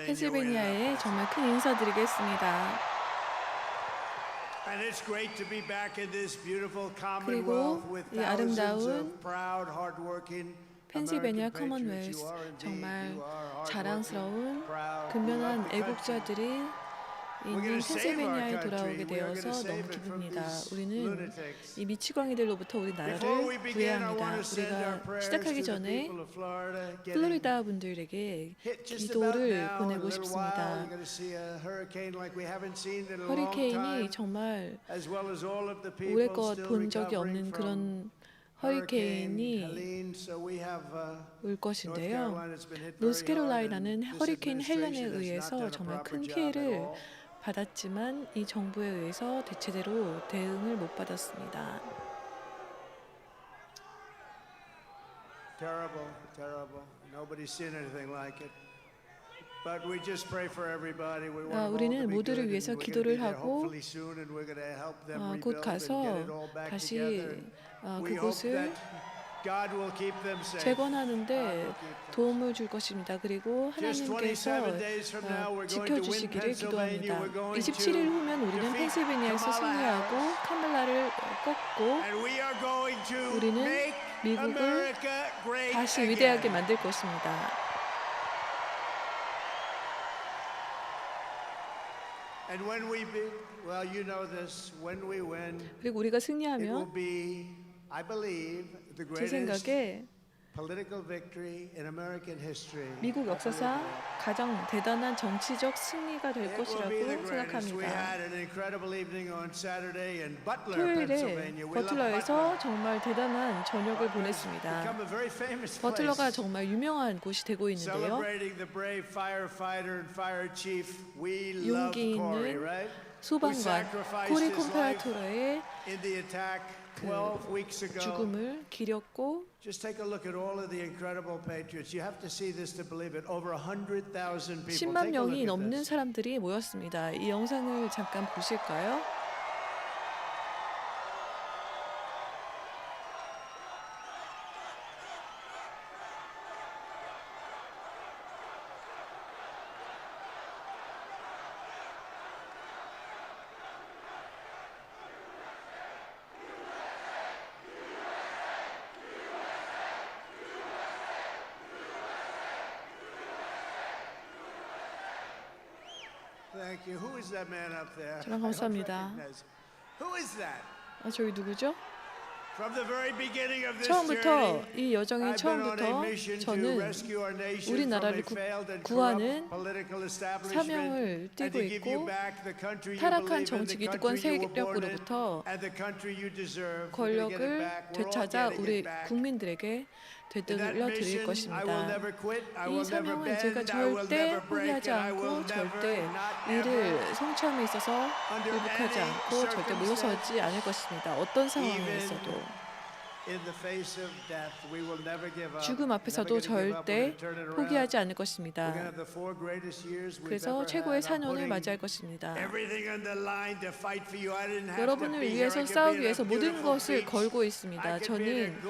펜실베니아에 정말 큰 인사드리겠습니다. 그리고 이 아름다운 펜실베니아 커먼웰스, 정말 자랑스러운 근면한 애국자들이 있는 펜실베니아에 돌아오게 되어서 너무 기쁩니다. 우리는 이 미치광이들로부터 우리 나라를 구해야 합니다. 우리가 시작하기 전에 플로리다 분들에게 기도를 보내고 싶습니다. 허리케인이 정말 오래껏 본 적이 없는 그런 허리케인이 올 것인데요. 노스캐롤라이나는 허리케인 헬렌에 의해서 정말 큰 피해를 받았지만 이 정부에 의해서 제대로 대응을 못 받았습니다. 우리는 모두를 위해서 기도를 하고 곧 가서 다시 그곳을 재건하는데 도움을 줄 것입니다. 그리고 하나님께서 지켜주시기를 기도합니다. 27일 후면 우리는 펜실베니아에서 승리하고 카멜라를 꺾고 우리는 미국을 다시 위대하게 만들 것입니다. 그리고 우리가 승리하면 제 생각에 미국 역사상 가장 대단한 정치적 승리가 될 것이라고 생각합니다. 토요일에 버틀러에서 정말 대단한 저녁을 보냈습니다. 버틀러가 정말 유명한 곳이 되고 있는데요. 용기 있는 소방관 코리 콤페라토러의 죽음을 기렸고 10만 명이 넘는 사람들이 모였습니다. 이 영상을 잠깐 보실까요? 정말 감사합니다. 저기 누구죠? 처음부터 이 여정의 처음부터 저는 우리나라를 구하는 사명을 띠고 있고 타락한 정치 기득권 세력으로부터 권력을 되찾아 우리 국민들에게 되돌려 드릴 것입니다. 이 사명은 제가 절대 포기하지 않고 절대 이를 성취함에 있어서 굴복하지 않고 절대 물러서지 않을 것입니다. 어떤 상황에 있어도 죽음 앞에서도 절대 포기하지 않을 것입니다. 그래서 최고의 4년을 맞이할 것입니다. 여러분을 위해서 싸우기 위해서 모든 것을 걸고 있습니다. 저는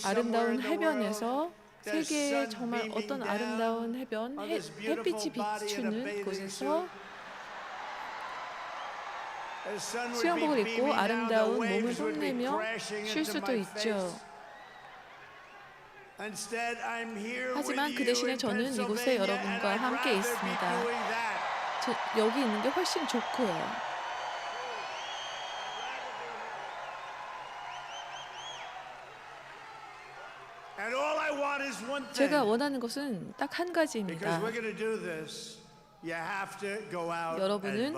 아름다운 해변에서 세계의 정말 어떤 아름다운 해변, 햇빛이 비추는 곳에서 수영복을 입고 아름다운 몸을 뽐내며 쉴 수도 있죠. 하지만 그 대신에 저는 이곳에 여러분과 함께 있습니다. 여기 있는 게 훨씬 좋고요. 제가 원하는 것은 딱 한 가지입니다. 여러분은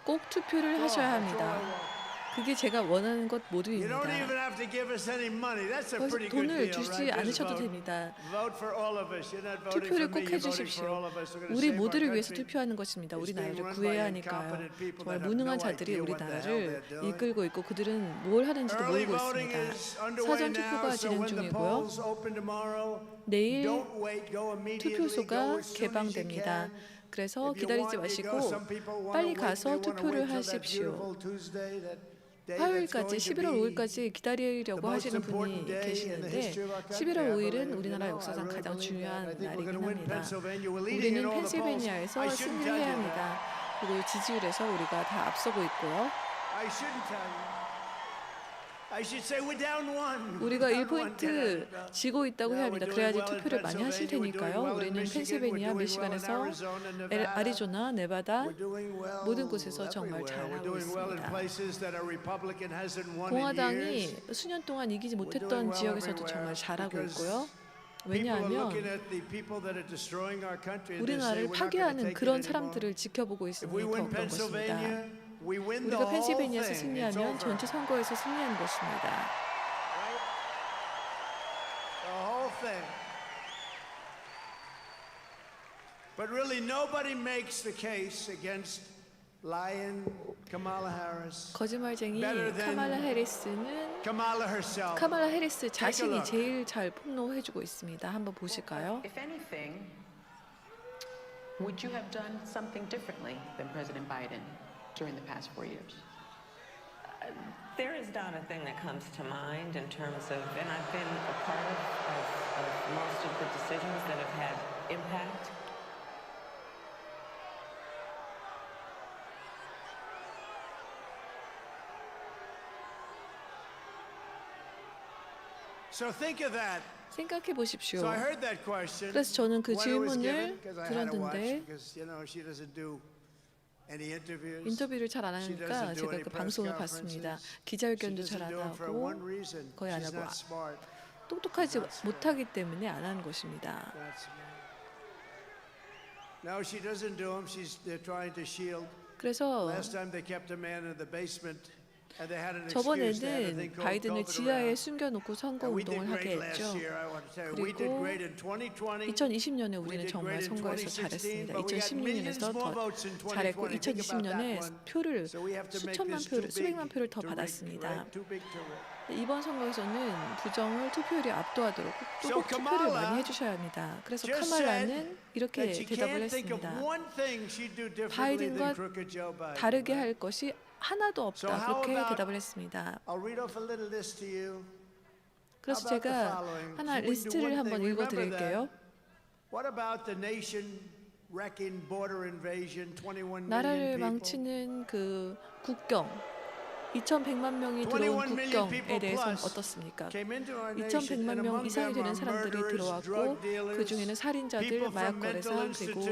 꼭 투표를 하셔야 합니다. 그게 제가 원하는 것 모두입니다. 돈을 주지 않으셔도 됩니다. 투표를 꼭 해주십시오. 우리 모두를 위해서 투표하는 것입니다. 우리 나라를 구해야 하니까요. 정말 무능한 자들이 우리 나라를 이끌고 있고 그들은 뭘 하는지도 모르고 있습니다. 사전 투표가 진행 중이고요. 내일 투표소가 개방됩니다. 그래서 기다리지 마시고 빨리 가서 투표를 하십시오. 화요일까지 11월 5일까지 기다리려고 하시는 분이 계시는데 11월 5일은 우리나라 역사상 가장 중요한 날이긴 합니다. 우리는 펜실베니아에서 승리를 해야 합니다. 그리고 지지율에서 우리가 다 앞서고 있고요. 우리가 1포인트 지고 있다고 해야 합니다. 그래야지 투표를 많이 하실 테니까요. 우리는 펜실베니아, 미시간에서 아리조나, 네바다 모든 곳에서 정말 잘하고 있습니다. 공화당이 수년 동안 이기지 못했던 지역에서도 정말 잘하고 있고요. 왜냐하면 우리나라를 파괴하는 그런 사람들을 지켜보고 있으니 더 그런 것입니다. 우리가 펜실베니아에서 승리하면 전체 선거에서 승리하는 것입니다. But really nobody makes the case against lying Kamala Harris. 거짓말쟁이 카말라 해리스는 카말라 해리스 자신이 제일 잘 폭로해주고 있습니다. 한번 보실까요? If anything, would you have done something differently than President Biden during the past 4 years? There is not a thing that comes to mind in terms of, and I've been a part of most of the decisions that have had impact. So think of that. 생각해 보십시오. So I heard that question. 그래서 저는 그 when it was 질문을 given, because I had to watch, 들었는데 because you know she doesn't do any interviews. 인터뷰를 잘 안 She 하니까 doesn't do 제가 any 그 press 방송을 conferences. 봤습니다. She 기자회견도 잘 doesn't 안 do it for 하고 one reason. 거의 안 She's 하고 not smart. 똑똑하지 못하기 때문에 안 하는 것입니다. That's smart. No, she doesn't do them. They're trying to shield. 그래서 Last time they kept a man in the basement. And they had an excuse. They had a thing 저번에는 called 바이든을 COVID 지하에 around. 숨겨놓고 선거 And we did 운동을 great 하게 last 했죠. year. I want to tell you, we did 그리고 great in 2020. 2020년에 We 우리는 did 정말 great in 선거에서 2016, 잘했습니다. but we got millions 2016년에서 more 더 votes in 잘했고 2020. Think about 2020년에 that one. 표를 So we have to make 수천만 this 표를, too big, 수백만 표를 더 too big, 받았습니다. right? Too big to win. 이번 선거에서는 부정을 투표율이 압도하도록 꼭 투표를 많이 해주셔야 합니다. 그래서 카말라는 이렇게 대답을 했습니다. 바이든과 다르게 할 것이 하나도 없다. 그렇게 대답을 했습니다. 그래서 제가 하나 리스트를 한번 읽어드릴게요. 나라를 망치는 그 국경, 2,100만 명이 들어온 국경에 대해서는 어떻습니까? 2,100만 명 이상이 되는 사람들이 들어왔고 그 중에는 살인자들, 마약 거래사, 그리고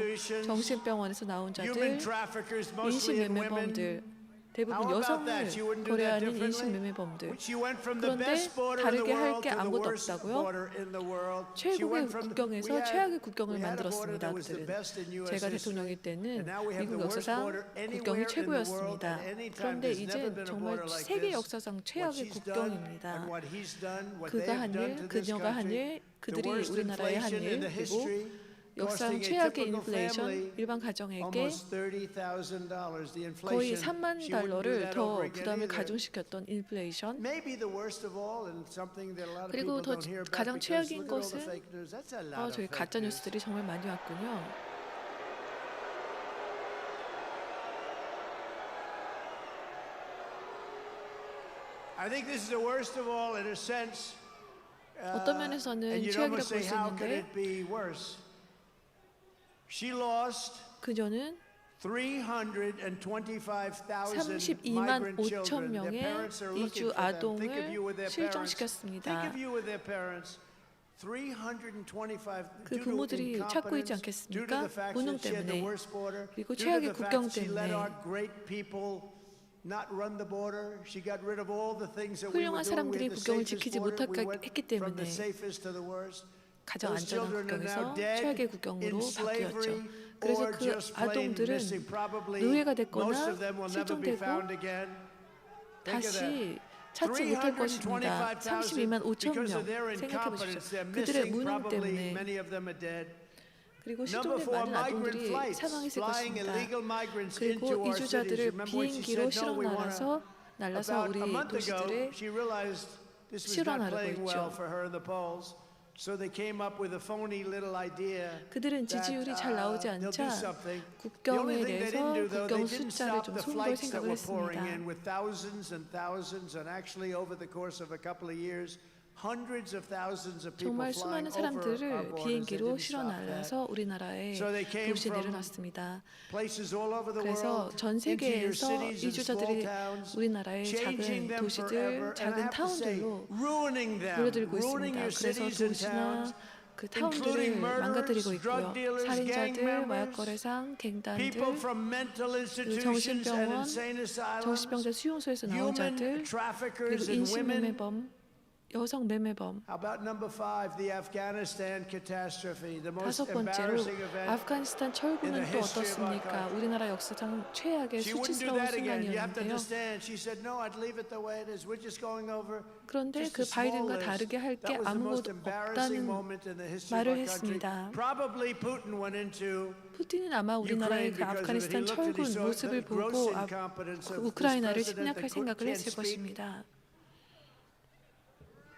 정신병원에서 나온 자들, 인신매매범들, 대부분 여성을 거래하는 인신매매범들. 그런데 다르게 할 게 아무것도 없다고요? 최고의 국경에서 최악의 국경을 만들었습니다. 그들은. 제가 대통령일 때는 미국 역사상 국경이 최고였습니다. 그런데 이제 정말 세계 역사상 최악의 국경입니다. 그가 한 일, 그녀가 한 일, 그들이 우리나라에 한 일, 그리고 역사상 최악의 인플레이션, 일반 가정에게 거의 3만 달러를 더 부담을 가중시켰던 인플레이션, 그리고 더 가장 최악인 것은 저희 가짜 뉴스들이 정말 많이 왔군요. 어떤 면에서는 최악이라고 볼 수 있는데 그녀는 32만 5천 명의 이주 아동을 실종시켰습니다. 그 부모들이 찾고 있지 않겠습니까? 무능 때문에, 그리고 최악의 국경 때문에. 훌륭한 사람들이 국경을 지키지 못했기 때문에 가장 안전한 국경에서 최악의 국경으로 바뀌었죠. 그래서 그 아동들은 노예가 됐거나 실종되고 다시 찾지 못할 것입니다. 32만 5천 명 생각해 보십시오. 그들의 무능 때문에. 그리고 실종된 많은 아동들이 사망했을 것입니다. 그리고 이주자들을 비행기로 실어 날라서 우리 도시들에 실어나르고 있죠. So they came up with a phony little idea 그들은 지지율이 잘 나오지 they'll do 않자 something. The 국경에 only thing they 대해서 didn't do, though, 국경 they didn't 숫자를 stop 좀 the 손볼 flights that 생각을 were pouring 했습니다. in with thousands and thousands, and actually over the course of a couple of years, hundreds of thousands of people 정말 flying 수많은 over our 사람들을 borders. They 비행기로 didn't 실어 stop that. 날라서 우리나라에 So they came 도시에 from 내려놨습니다. Places all over the 그래서 world, 전 into your 세계에서 cities and small 이주자들이 towns, 우리나라의 changing 작은 them 도시들, forever, and I 작은 have to say, 타운들로 ruining them, 몰려들고 ruining 있습니다. your 그래서 cities and 도시나 towns, 그 including 타운들을 murderers, 망가뜨리고 있고요. drug dealers, gang 살인자들, members, 마약거래상, 갱단들, people from mental institutions and 정신병원, insane asylums, 정신병자 수용소에서 나온 human 자들, traffickers 그리고 and women. 인신매매범, 여성 매매범. How about number 5, the Afghanistan catastrophe, the most 다섯 번째로 embarrassing event. 아프가니스탄 철군은 또 어떻습니까? 우리나라 역사상 최악의 She wouldn't do 수치스러운 that again. You have to 순간이었는데요. understand. She said, "No, I'd leave it the way it is. We're just going over." 그런데 Just 그 a small 바이든과 list. 다르게 할 게 That was the most 아무것도 embarrassing 없다는 moment in the history of 말을 our country. 했습니다. Probably Putin went into 푸틴은 아마 우리나라의 Ukraine 그 because of it. He 아프가니스탄 looked at 철군 he saw 모습을 the gross 보고 incompetence of this 우크라이나를 president 침략할 that 생각을 can't 했을 speak. 것입니다.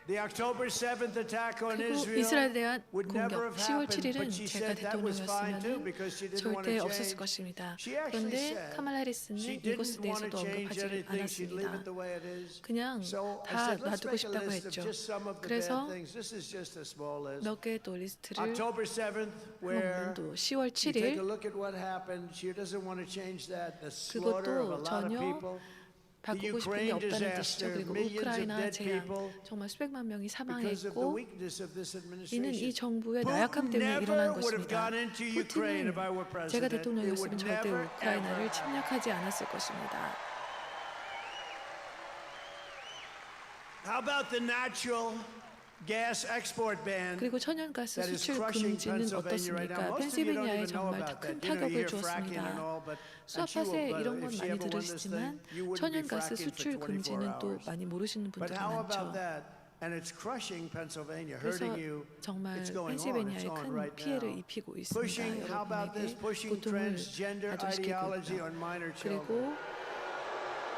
The October 7th attack on 그리고 Israel 이스라엘에 대한 would never 공격 have 10월 happened, 7일은 but she 제가 said that was fine too 대통령이었으면 because she didn't want to 절대 없었을 change. 것입니다. She actually 그런데 said 카말라 해리스는 she 이것에 didn't want to 대해서도 change 언급하지 anything. She'd leave it 않았습니다. the way it is. 그냥 So I 다 said, let's 놔두고 make a 싶다고 list of 했죠. just some of the 그래서 bad things. This is just a small list. 몇 개의 또 리스트를 October 7th, where 또 10월 you take a 7일 look at what happened. She doesn't want to change that. The slaughter of a 그것도 lot of 전혀 people. 바꾸고 싶은 게 없다는 뜻이죠. 그리고 우크라이나 재앙, 정말 수백만 명이 사망했고 이는 이 정부의 나약함 때문에 일어난 것입니다. 푸틴은 제가 대통령이었으면 절대 우크라이나를 침략하지 않았을 것입니다. How about the natural gas export ban? 그리고 천연가스 that is 수출 crushing 금지는 Pennsylvania right now. 어떻습니까? Most of you don't 펜실베니아에 even know 정말 about 큰 that. You know, you 타격을 hear fracking and 주었습니다. all, but 수아팟에 이런 건 if she 많이 ever won this 들으시지만 thing, you wouldn't be 천연가스 fracking 수출 for 24 금지는 또 hours. 많이 모르시는 But 분들이 how about 많죠. that? And it's crushing Pennsylvania, 그래서 hurting you. 정말 It's going on. It's 펜실베니아에 on 큰 right 피해를 now. 입히고 있습니다. Pushing, how about this? 여러분에게 Pushing 고통을 transgender 가중시키고 ideology 있다. on minor children. 그리고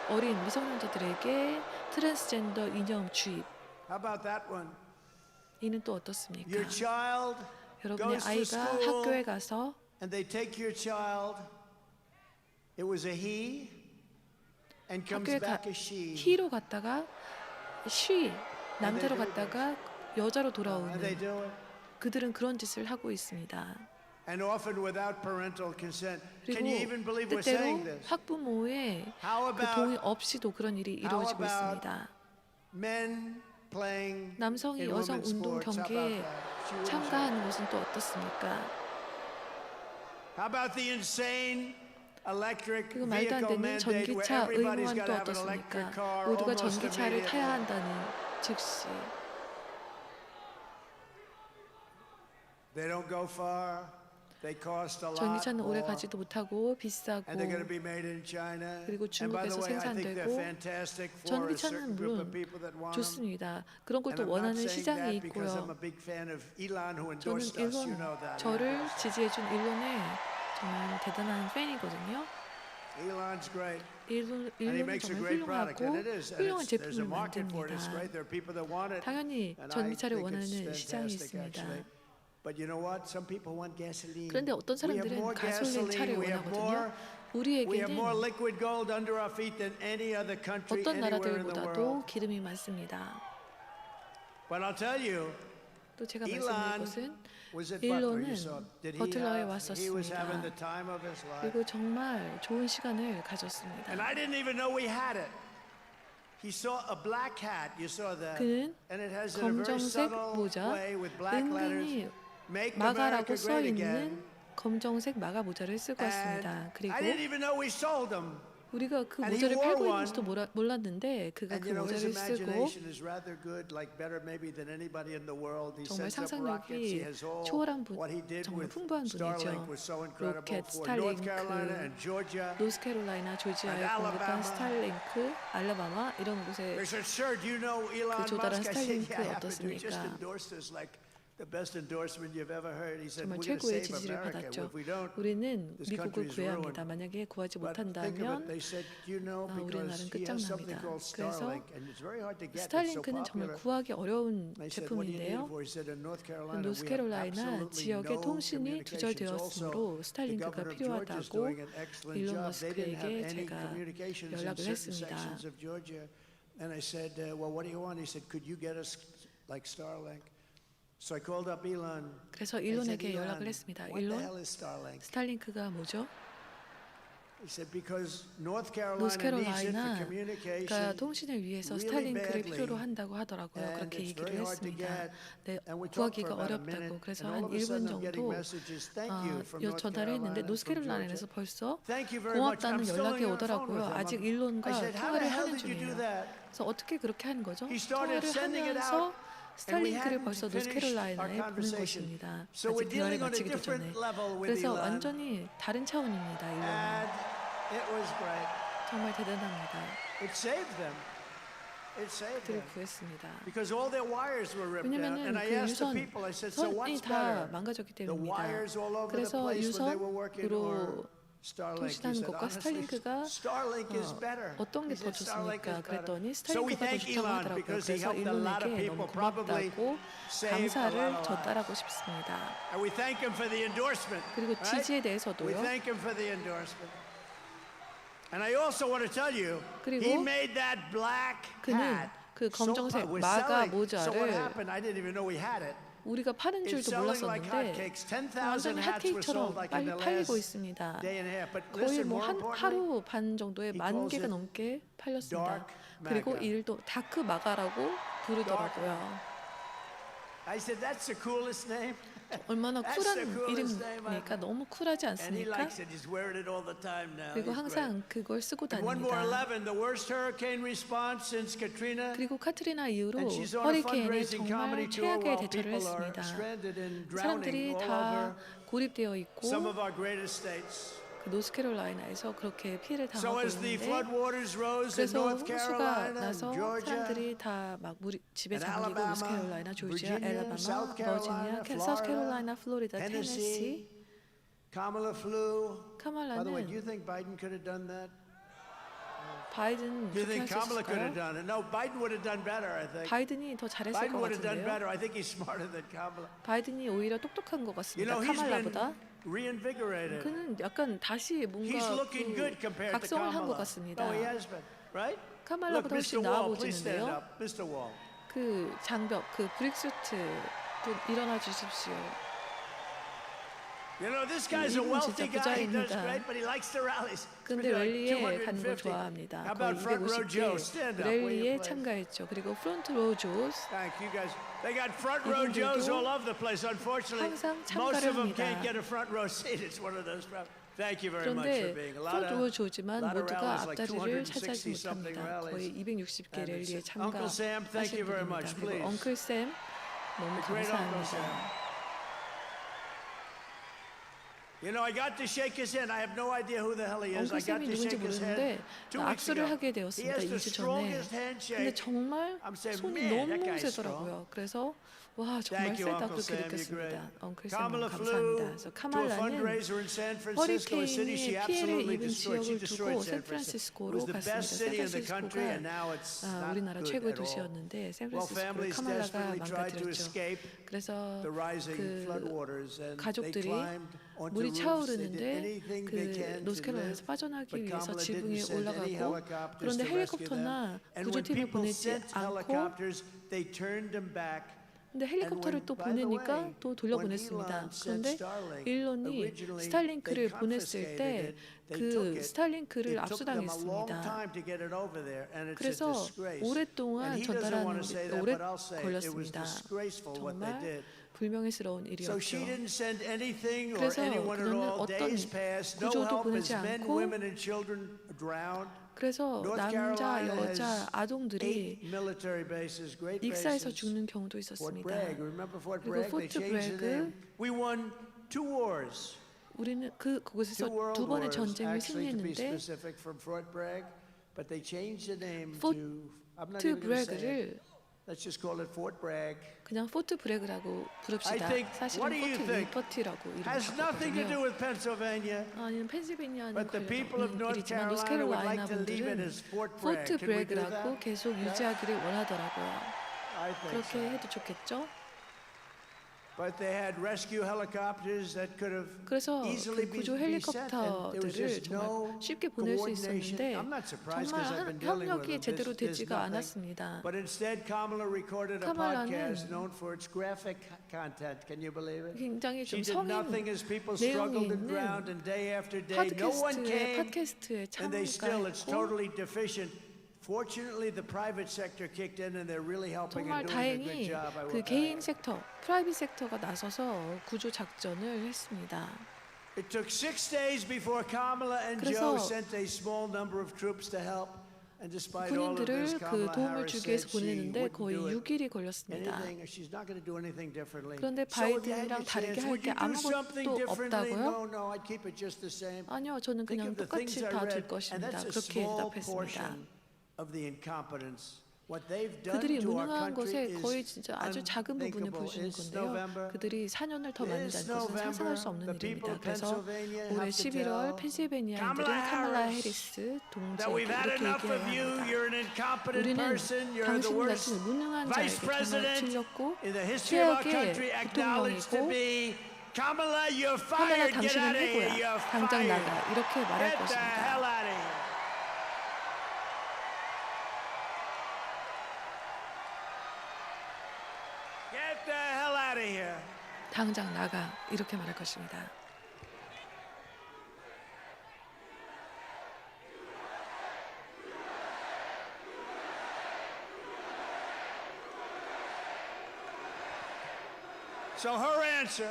어린 미성년자들에게 트랜스젠더 이념 주입, How about that one? 이는 또 어떻습니까? Your child 여러분의 goes to 아이가 school 학교에 가서 and they take your child. It was a he and comes 학교에 back a she. He로 갔다가 she, 남자로 갔다가 여자로 And they 돌아오는 do it. 그들은 그런 짓을 하고 있습니다. And often without parental consent. 그리고 Can you even believe we're 때때로 saying this? 학부모의 How 그 about 동의 없이도 그런 일이 이루어지고 about 있습니다. men playing 남성이 in 여성 women's 운동 sports? How 경기에 about that? She wouldn't 참가하는 것은 또 어떻습니까? How about the insane electric 그리고 말도 안 vehicle 되는 mandate where 전기차 everybody's 의무화는 got 또 to have an 어떻습니까? electric car 모두가 almost 전기차를 타야 immediately? 한다는 즉시 They don't go far. They cost a lot 전기차는 오래 more. 가지도 못하고 비싸고 And they're going to be made in China. 그리고 And by the 중국에서 way, I think they're 생산되고 fantastic for a certain 전기차는 group of 물론 people that want them. 좋습니다. 그런 걸 And 또 I'm not 원하는 saying 시장이 that because I'm 있고요. a big fan of Elon who 저는 endorsed us. You know that. 저를 지지해준 일론의 정말 대단한 팬이거든요. Elon's great. And he 일론은 makes a 정말 great product. 훌륭하고 And it is. And 훌륭한 there's a 제품을 market for it. It's 만듭니다. great. There are people that want it. 당연히 And I 전기차를 think it's 원하는 시장이 fantastic, 있습니다. actually. But you know what? Some people want gasoline. 그런데 어떤 We have 사람들은 more 가솔린 차를 gasoline. We have more 원하거든요. 우리에게는 liquid gold under our feet than any other country 어떤 anywhere in the world. 나라들보다도 기름이 많습니다. But I'll tell you, 또 제가 Elon 말씀드릴 것은 was at Butler. You 일론은 saw. Did he 버틀러에 have? He was having the 왔었습니다. time of his life. 그리고 정말 좋은 시간을 And 가졌습니다. I didn't even know we had it. He saw a black hat. You saw that. 그는 And it has in a very 검정색 subtle 모자, way with black letters. 은근히 Make 마가라고 America 써 great 있는 again. 검정색 마가 모자를 쓰고 And 왔습니다. 그리고 I didn't even know we sold them. 우리가 그 And he 모자를 wore 팔고 one. 있는지도 몰랐는데 그가 And 그 you know, his 모자를 쓰고 imagination is rather good, like better maybe than anybody in the world. He 정말 sends up rockets. He 상상력이 has all 초월한 분, what he did 정말 with 풍부한 Starlink 분이죠. was so incredible 로켓, for North Carolina 스타링크, and Georgia. 노스캐롤라이나, 조지아에 and 공급한 Alabama. 스타링크, 알라바마 이런 곳에 They said, "Sir, do you know Elon 그 조달한 Musk?" I said, 스타링크 "Yeah, I happen to. He just 어떻습니까? endorsed us like the best endorsement you've ever heard. He said, 정말 "We're going to 최고의 save 지지를 America. 받았죠. If we don't, 우리는 this 미국을 country's 구해야 ruined." 합니다. 만약에 구하지 But think of it. 못한다면 They said, "You know, because 우리나라는 he has something 끝장납니다. called 그래서 Starlink, and it's very hard to get. It's so 스타링크는 정말 popular." 구하기 어려운 They said, "What do you need it 제품인데요. for?" He said, "In North Carolina, we have 노스캐롤라이나 absolutely 지역의 no 통신이 communications. Also, 두절되었으므로 the 스타링크가 governor of Georgia is 필요하다고 doing an excellent 일론 job. They didn't have 머스크에게 any 제가 communications in 연락을 certain 했습니다. sections of Georgia." And I said, "Well, what do you want?" He said, "Could you get us like Starlink?" So I called up Elon. 그래서 I said, 일론에게 "Elon, 연락을 했습니다. what the 일론, hell is Starlink?" 스타링크가 뭐죠? He said, "Because North Carolina needs it for 노스캐롤라이나가 communication. 통신을 위해서 really 스타링크를 badly. 필요로 한다고 하더라고요. And 그렇게 it's 얘기를 very hard to 했습니다. get. 네, And we talked for 구하기가 about a 어렵다고. minute. 그래서 And 한 all of a 1분 sudden I'm getting 정도 messages. Thank you from North 전화를 했는데 Carolina, from 노스캐롤라이나에서 Georgia. 벌써 Thank you very much. I'm 고맙다는 still 연락이 on the phone 오더라고요. with him. 아직 I 일론과 said, "How the 통화를 hell 하는 did you do 중이에요. that?" 그래서 어떻게 그렇게 하는 거죠? He started 통화를 sending it 하면서 out. And we 스타링크를 hadn't 벌써 finished our 노스캐롤라이나에 보낸 conversation. 것입니다. So we're 아직 대화를 dealing on a 마치기도 전에. different level with 그래서 Elon. 완전히 다른 차원입니다. 일론은. And it was great. 정말 대단합니다. It saved them. It saved 그들을 them. 구했습니다. Because all their wires were ripped out. 왜냐면은 And I 그 asked the 유선 people, I said, "So 선이 what's 다 better? 망가졌기 The 때문입니다. wires all over the 그래서 place when they were working or 유선으로 Starlink?" He 통신하는 said, 것과 "Honestly, 스타링크가 Starlink is better." 어떤 He 게 더 said, "Starlink 좋습니까? is better." 그랬더니 So we 스타링크가 더 thank 좋다고 Elon 하더라고요. because he 그래서 helped a lot of 일론에게 people 너무 probably 고맙다고 save a 감사를 lot of lives. 전달하고 싶습니다. And we thank him for the endorsement. 그리고 right? 지지에 We 대해서도요. thank him for the endorsement. And I also want to tell you, 그리고 he made that black 그는 hat. 그 so 검정색 we're 마가 selling. So what 모자를 happened? I didn't even know we had it. 우리가 파는 It's 줄도 selling like 몰랐었는데 hotcakes. 10,000 완전히 hats were sold 핫케이크처럼 like in 빨리 the 팔리고 last 있습니다. day and a half. But 거의 listen, 뭐 more 한 importantly, 하루 반 정도에 he 10,000개가 calls it 넘게 팔렸습니다. dark 그리고 maga. 이를 또 다크 마가라고 부르더라고요. I said, "That's the coolest name." 얼마나 That's 쿨한 the coolest name 이름입니까? 너무 쿨하지 And he 않습니까? likes it. He's wearing it all the time now. 그리고 He's great. 항상 그걸 쓰고 And one more 다닙니다. 11, the worst hurricane response since Katrina. 그리고 카트리나 이후로 And she's on a 허리케인에 fundraising comedy 정말 tour 최악의 while 대처를 people are 했습니다. stranded and drowning 사람들이 all 다 over 고립되어 있고 some of our greatest states. 그 노스캐롤라이나에서 그렇게 피해를 So 당하고 as the 있는데 floodwaters rose in 그래서 North 홍수가 Carolina, 나서 Georgia, 사람들이 다 막 물이 집에 and 잠기고 Alabama, 노스캐롤라이나, 조지아, Virginia, 엘라바마, South Carolina, 버지니아, 사우스캐롤라이나, 플로리다, Tennessee, 테네시, Kamala flew. By the way, do you 카말라는 think Biden could have done that? 바이든 Do you 그렇게 think Kamala could have 했을까요? done it? No, Biden would have done better, I think. 바이든이 더 잘했을 Biden 것 would have done 같은데요. better. I think he's smarter than Kamala. 바이든이 오히려 똑똑한 것 You 같습니다. know, he's been 카말라보다. reinvigorated. 그는 약간 다시 뭔가 He's looking good 그 compared to 각성을 한 것 Kamala. 같습니다. No, he has been, right? Look, 카말라보다 Mr. 훨씬 나아 Wall, please stand 보이는데요. up. Mr. Wall. 그 장벽, 그 브릭스트 또 일어나 주십시오. You know, this guy's a 이분은 wealthy 진짜 guy. He does 부자입니다. great, but he likes the rallies. 근데 Like 랠리에 가는 걸 250. 좋아합니다. How 거의 about front row Joe? 250개 Stand up. Where you 랠리에 place? 참가했죠. 그리고 프론트 로 조스 Thank you guys. They got front row Joes all over the place. Unfortunately, 항상 most 참가를 of them 합니다. can't get a front row seat. It's one of those problems. Thank you very much for 그런데 being a lot 프론트 로 of 조지만 lot of 모두가 rallies, like 앞자리를 차지하지 260-something 못합니다. 거의 rallies. 260개 And 랠리에 it's Uncle Sam, thank 참가하신 you very 분입니다. much, 그리고 please. 엉클 쌤 너무 The great Uncle Sam. 감사합니다. You know, I got to shake his hand. I have no idea who the hell he is. I 엉클 got 쌤이 to 누군지 shake his hand 모르는데 2 weeks 악수를 ago. 하게 He 되었습니다. has the 2주 전에. strongest 근데 handshake. 정말 I'm saying, 손이 man, that 너무 guy's 세더라고요. 그래서 와 정말 Thank you, 세다 Uncle 그렇게 Sam. You're great. 느꼈습니다. 엉클 쌤 Kamala 너무 flew 감사합니다. 그래서 to a 카말라는 fundraiser in San Francisco, a city she 허리케인의 피해를 absolutely 입은 destroyed. She 지역을 destroyed 두고 San Francisco. It 샌프란시스코로 was the 갔습니다. best city in the country, and 샌프란시스코가 now it's not 우리나라 good 최고의 at all. 도시였는데 Well, 샌프란시스코를 families 카말라가 desperately tried to 망가뜨렸죠. escape 그래서 the rising 그 floodwaters, and they 가족들이 climbed onto 물이 roofs. They did 차오르는데 anything they 그 can to 노스캐롤라이나에서 live. 빠져나기 But 위해서 Kamala 지붕에 didn't send any 올라가고 helicopters 그런데 to rescue them. 헬리콥터나 And when 구조팀을 people 보내지 sent 않고 helicopters, they turned them back. 근데 헬리콥터를 또 by the 보내니까 way, 또 when 돌려보냈습니다. Elon sent 그런데 Starlink, 일론이 originally 스타링크를 they 보냈을 confiscated it, 때 they took 그 it. 스타링크를 It took them a long 압수당했습니다. time to get it over there, and it's a 그래서 disgrace. 오랫동안 And he doesn't want to 전달하는 say 게 that, 오래 but I'll say it. It was 걸렸습니다. disgraceful what they 정말 did. 불명예스러운 So she 일이었죠. didn't send anything or 그래서 anyone at 그녀는 all. 어떤 Days passed, no 구조도 help as 보내지 men, 않고 women, and children drowned. 그래서 North 남자, Carolina 여자, has 아동들이 8 military bases, great 익사에서 bases. 죽는 경우도 Fort 있었습니다. Bragg, remember Fort 그리고 Bragg? They 포트 changed the 브래그, name. We won 2 wars. 우리는 Two 그곳에서 world 두 번의 wars, 전쟁을 actually, to be 승리했는데 specific, from Fort Bragg, but they changed the name 포트 to. I'm not even going to say it. 브래그를 Let's just call it Fort Bragg. 그냥 포트 브래그라고 I 부릅시다. think, 사실은 what do you 포트 think? 윌퍼티라고 이름을 Has nothing to do 바꿨거든요. with Pennsylvania. 아니면 펜실베니아는 But the people of 관련 North 일이지만 Carolina would like 노스캐롤라이나 to leave it 분들은 as Fort Bragg. 포트 Can we do 브래그라고 that? 계속 유지하기를 원하더라고요. I think 그렇게 so. 해도 좋겠죠? But they had rescue helicopters that could have 그래서 easily 그 구조 be sent, and there was 헬리콥터들을 just 정말 no 쉽게 보낼 수 coordination. 있었는데 I'm not surprised because I've 정말 been dealing with 협력이 them. 제대로 There's 되지가 nothing. 않았습니다. But instead, Kamala recorded a 카말라는 podcast known for its graphic content. Can you believe it? 굉장히 She 좀 did nothing 성인 as people 내용이 struggled and 있는 ground, and day after day, no one 팟캐스트에 came, and they still, it's 참가했고 totally deficient. Fortunately, the private sector kicked in, and they're really helping 정말 and doing a good 다행히 job. 그 개인 섹터, 프라이빗 섹터가 나서서 구조 작전을 했습니다. It took 6 days before Kamala and 그래서 Joe sent a small number of troops to help. And despite all of this, 군인들을 그 Kamala 도움을 Harris 주기 said 위해서 she 보내는데 wouldn't 거의 do it. 6일이 걸렸습니다. Anything, she's not going to do anything differently. 그런데 So if you had 바이든이랑 your 다르게 chance, 할 would 게 you do something 아무것도 differently? 없다고요? No, I'd keep it just the same. 아니요, 저는 Think 그냥 of the things 똑같이 I 다 둘 read, and 것입니다. that's a 그렇게 small 대답했습니다. portion of the incompetence. What they've done 그들이 to our 무능한 country 것의 거의 is 진짜 아주 작은 부분을 unthinkable. 보시는 It's 건데요. November. 그들이 4년을 더 This 만든다는 것은 November, 상상할 수 없는 the people 일입니다. of 그래서 Pennsylvania 올해 have to 11월 tell 펜실베니아인들은 Kamala 카말라 Harris 해리스 동지에게 that we've had 이렇게 enough of 얘기해야 you. 합니다. You're an incompetent 우리는 person. You're the 당신 worst 같은 무능한 vice 자에게 정말 president 틀렸고 in the history of our 최악의 country. Acknowledged to 부통령이고 be Kamala, you're 카말라 fired. Get 당신은 out of here. 해고야. You're 당장 fired. 나가. 이렇게 말할 Get the hell 것입니다. out of here. Get the hell out of here. 당장 나가. 이렇게 말할 것입니다. So her answer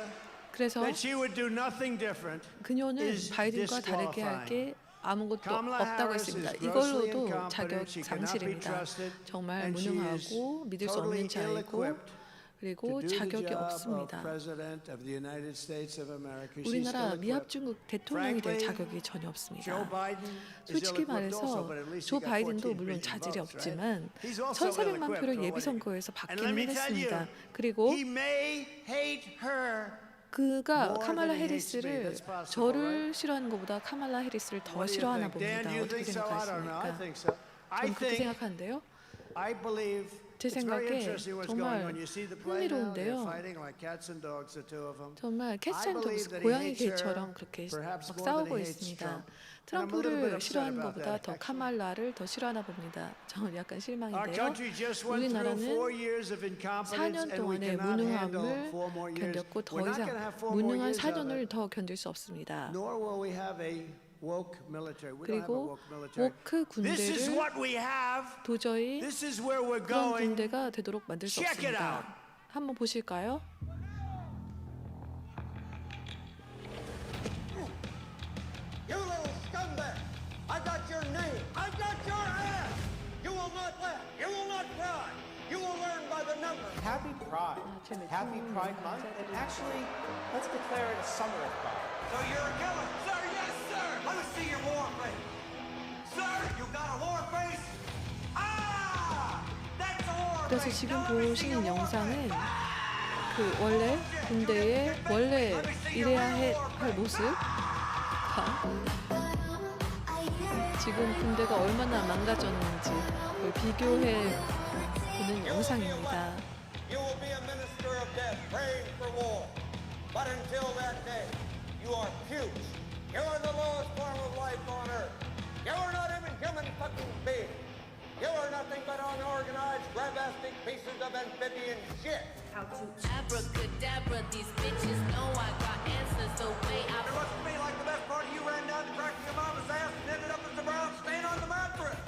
그래서 that she would do nothing different 그녀는 is 바이든과 다르게 할 게 아무것도 Kamala 없다고 Harris 했습니다. is grossly 이걸로도 incompetent. 자격 She cannot be 상실입니다. trusted, 정말 and she is 무능하고 믿을 수 totally 없는 자이고 ill-equipped 그리고 to do the 자격이 job of 없습니다. President of the United States of America. She's 우리나라 ill-equipped. 미합중국 대통령이 될 Frankly, 자격이 전혀 Joe 없습니다. Biden is 솔직히 ill-equipped also, 말해서 but at least 조 he got 바이든도 14 물론 billion 자질이 votes, right? 없지만 He's also 1,400만 ill-equipped, 표를 but 예비 what do you- 선거에서 And let me 받기는 tell you, 했습니다. 그리고 he may hate her 그가 more 카말라 than he hates me. 해리스를 That's possible, 저를 right? 싫어하는 것보다 카말라 해리스를 더 What do you 싫어하나 think? Dan, 봅니다. do you 어떻게 think so? I don't know. I 생각하십니까? think so. I 저는 그렇게 think 생각하는데요. I believe 제 it's very 생각에 interesting what's going 정말 on. You see the play now? They're 흥미로운데요. fighting like cats and dogs, the two of them. 정말 I 캣앤독스 believe that he 고양이 hates her 개처럼 그렇게 perhaps 막 more than 싸우고 he hates 있습니다. Trump. And I'm a little bit 트럼프를 upset 싫어하는 about 것보다 that, 더 actually. 카말라를 더 싫어하나 봅니다. 저는 약간 Our 실망인데요. country just went through 4 우리나라는 years of incompetence 4년 and we 동안의 cannot handle 무능함을 4 more years. 견뎠고 더 We're not 이상 going to have 4 more 무능한 years of 4년을 it. 더 견딜 수 없습니다. Nor will we have a woke military. We don't have a 그리고 woke military. 워크 This is 군대를 what we have. 도저히 This is where we're 그런 going. 군대가 되도록 만들 수 Check it out. 없습니다. 한번 보실까요? You little scumbag! I got your name. I got your ass. You will not laugh. You will not cry. You will learn by the numbers. Happy Pride. Happy Pride Month. And actually, let's declare it a summer of pride. So you're a killer? Sir, yes, sir. Let me see your war face. Sir, you got a war face? Ah! That's a war 그래서 face. 지금 Now let me see 보시는 your war 영상은 face. 그 원래 군대의 원래 이래야 할 모습 지금 군대가 얼마나 망가졌는지 그걸 비교해 보는 영상입니다. You will be a minister of death, praying for war. But until that day, you are puke. You are the lowest form of life on earth. You are not even human fucking beings. You are nothing but unorganized, grabastic pieces of amphibian shit. How to abracadabra, these bitches know I got answers the way I It looks to me like the best part of you ran down the crack of your mama's ass and ended up as a brown stain on the mattress.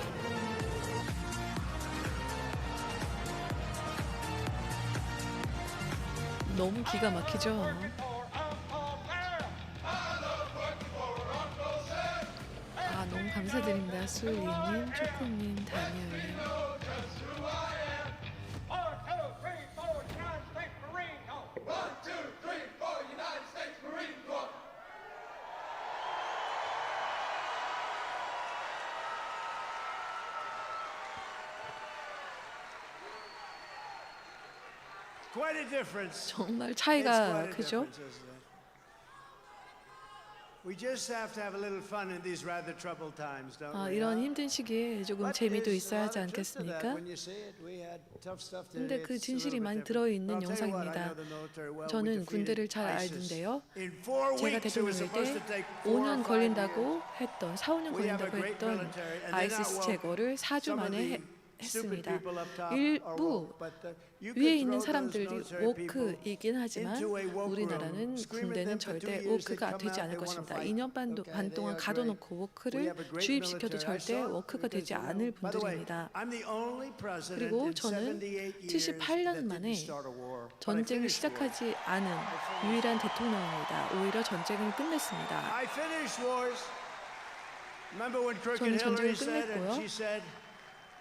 너무 기가 막히죠. 아 너무 감사드립니다. 수리님, 초코님, 다니엘님. quite a difference. 정말 It's 차이가 quite a 크죠. difference, isn't it? We just have to have a little fun in these rather troubled times, don't we? 이런 힘든 시기에 조금 But 재미도 there's a 있어야 하지 lot of truth to that. 않겠습니까? When you see it, we had tough stuff today. 근데 그 It's a 진실이 little 많이 bit different. 들어있는 But I'll tell you what, I 영상입니다. know the military well. We 저는 defeated 군대를 잘 ISIS. 알던데요. In 4 제가 weeks, it was 대통령일 supposed to 때 take 4 or 5년 5 걸린다고 years. 했던 4, 5년 We have a 걸린다고 great 했던 military, and they're not 아이시스 well. 제거를 4주 Some of 만에 the stupid 했습니다. people up top are 일부 woke, but you could 위에 있는 throw those 사람들이 military people 워크이긴 하지만 into a woke 우리나라는 room, scream at 군대는 them for 2 절대 years, they'd 워크가 come 되지 out, 않을 they wanna 것입니다. fight. 2년 반 Okay, 동안 they are 가둬놓고 We 워크를 have a great 주입시켜도 military. I 절대 saw it 워크가 because, 되지 you know, 않을 by the way, 분들입니다. I'm the only president 그리고 in 저는 78 years 78년 that 만에 didn't start a war. But I 전쟁을 finished war. 시작하지 않은 유일한 대통령입니다. 오히려 전쟁을 끝냈습니다. I finished wars. Remember when Crooked 저는 전쟁을 Hillary said, 끝냈고요. and she said,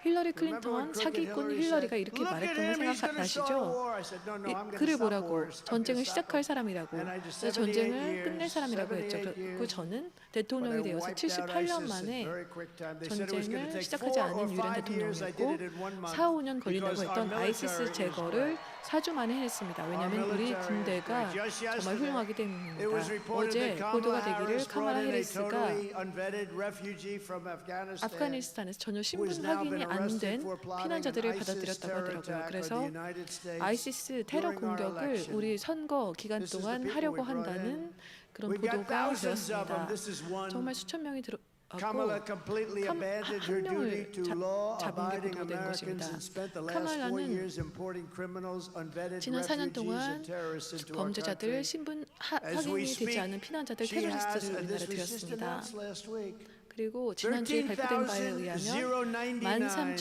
힐러리 remember when 클린턴 Crooked 사기꾼 Hillary 힐러리가 said, 이렇게 look at 말했던 거 him, he's going to start a 생각나시죠? war. I said, no, I'm going to 글을 stop 보라고 wars. I'm gonna 전쟁을 stop 시작할 them. 사람이라고 And I just 그래서 78 전쟁을 years, 끝낼 사람이라고 했죠. 78 그리고 years. 저는 But 대통령이 I 되어서 wiped out 78년 ISIS in 만에 very quick time. They said it was going to 전쟁을 take 시작하지 4 or 않은 유일한 5 years. I did 대통령이었고 it in 1 month. 4, 5년 걸린다고 Because 했던 our 아이시스 military is 제거를 great. 4주 만에 해냈습니다. 왜냐하면 우리 military is 군대가 great. Just 정말 yesterday, 훌륭하기 It 때문입니다. was reported 어제 that 보도가 Kamala 되기를 Harris brought 카말라 in a 해리스가 totally unvetted refugee from Afghanistan. 아프가니스탄에서 전혀 who 신분 has now 확인이 been 안 arrested 된 for plotting an 피난자들을 ISIS 받아들였다고 terror 하더라고요. attack on the 그래서 United States 아이시스 테러 during our 공격을 election. 우리 선거 기간 This is the 동안 people 하려고 we brought 한다는 in. 그런 We've got 보도가 thousands of them. 되었습니다. This is one. 정말 수천 명이 Kamala completely abandoned her 한 duty 명을 to 잡은 게 law-abiding 보도가 된 Americans 것입니다. and spent the last 4 카말라는 years importing criminals, unvetted 지난 4년 refugees, 동안 and terrorists into our 범죄자들, country. 신분 As we 확인이 되지 speak, 않은 피난자들, she has, 테러리스트를 and this 우리나라에 was just 들였습니다. announced last week, 그리고 지난주에 발표된 바에 의하면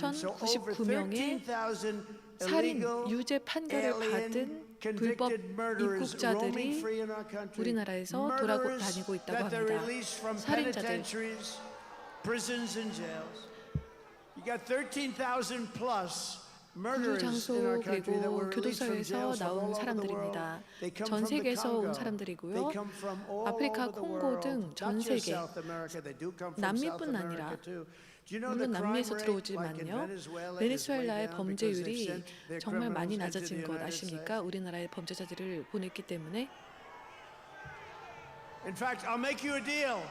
13,099명의 13,099 살인, 유죄 판결을 받은 불법 입국자들이 우리나라에서 돌아다니고 있다고 합니다. 살인자들, prisons and jails. You got 13,000 plus 구조 murders in 장소 our country that 그리고 were released from 교도소에서 jails from all 나온 over the world. 사람들입니다. They come 전 from the 세계에서 온 Congo. 사람들이고요. They come from all 아프리카, over the 콩고 world. 등 Not 전 just 세계, South America. They do come from South 남미뿐 America 아니라 too. Do you know 물론 the crime 남미에서 rate, like in 들어오지만요. Venezuela, is way 베네수엘라의 down because they've 범죄율이 sent their 정말 많이 criminals into 낮아진 the 것 United States? 아십니까? 우리나라의 범죄자들을 보냈기 때문에 In fact, I'll make you a deal.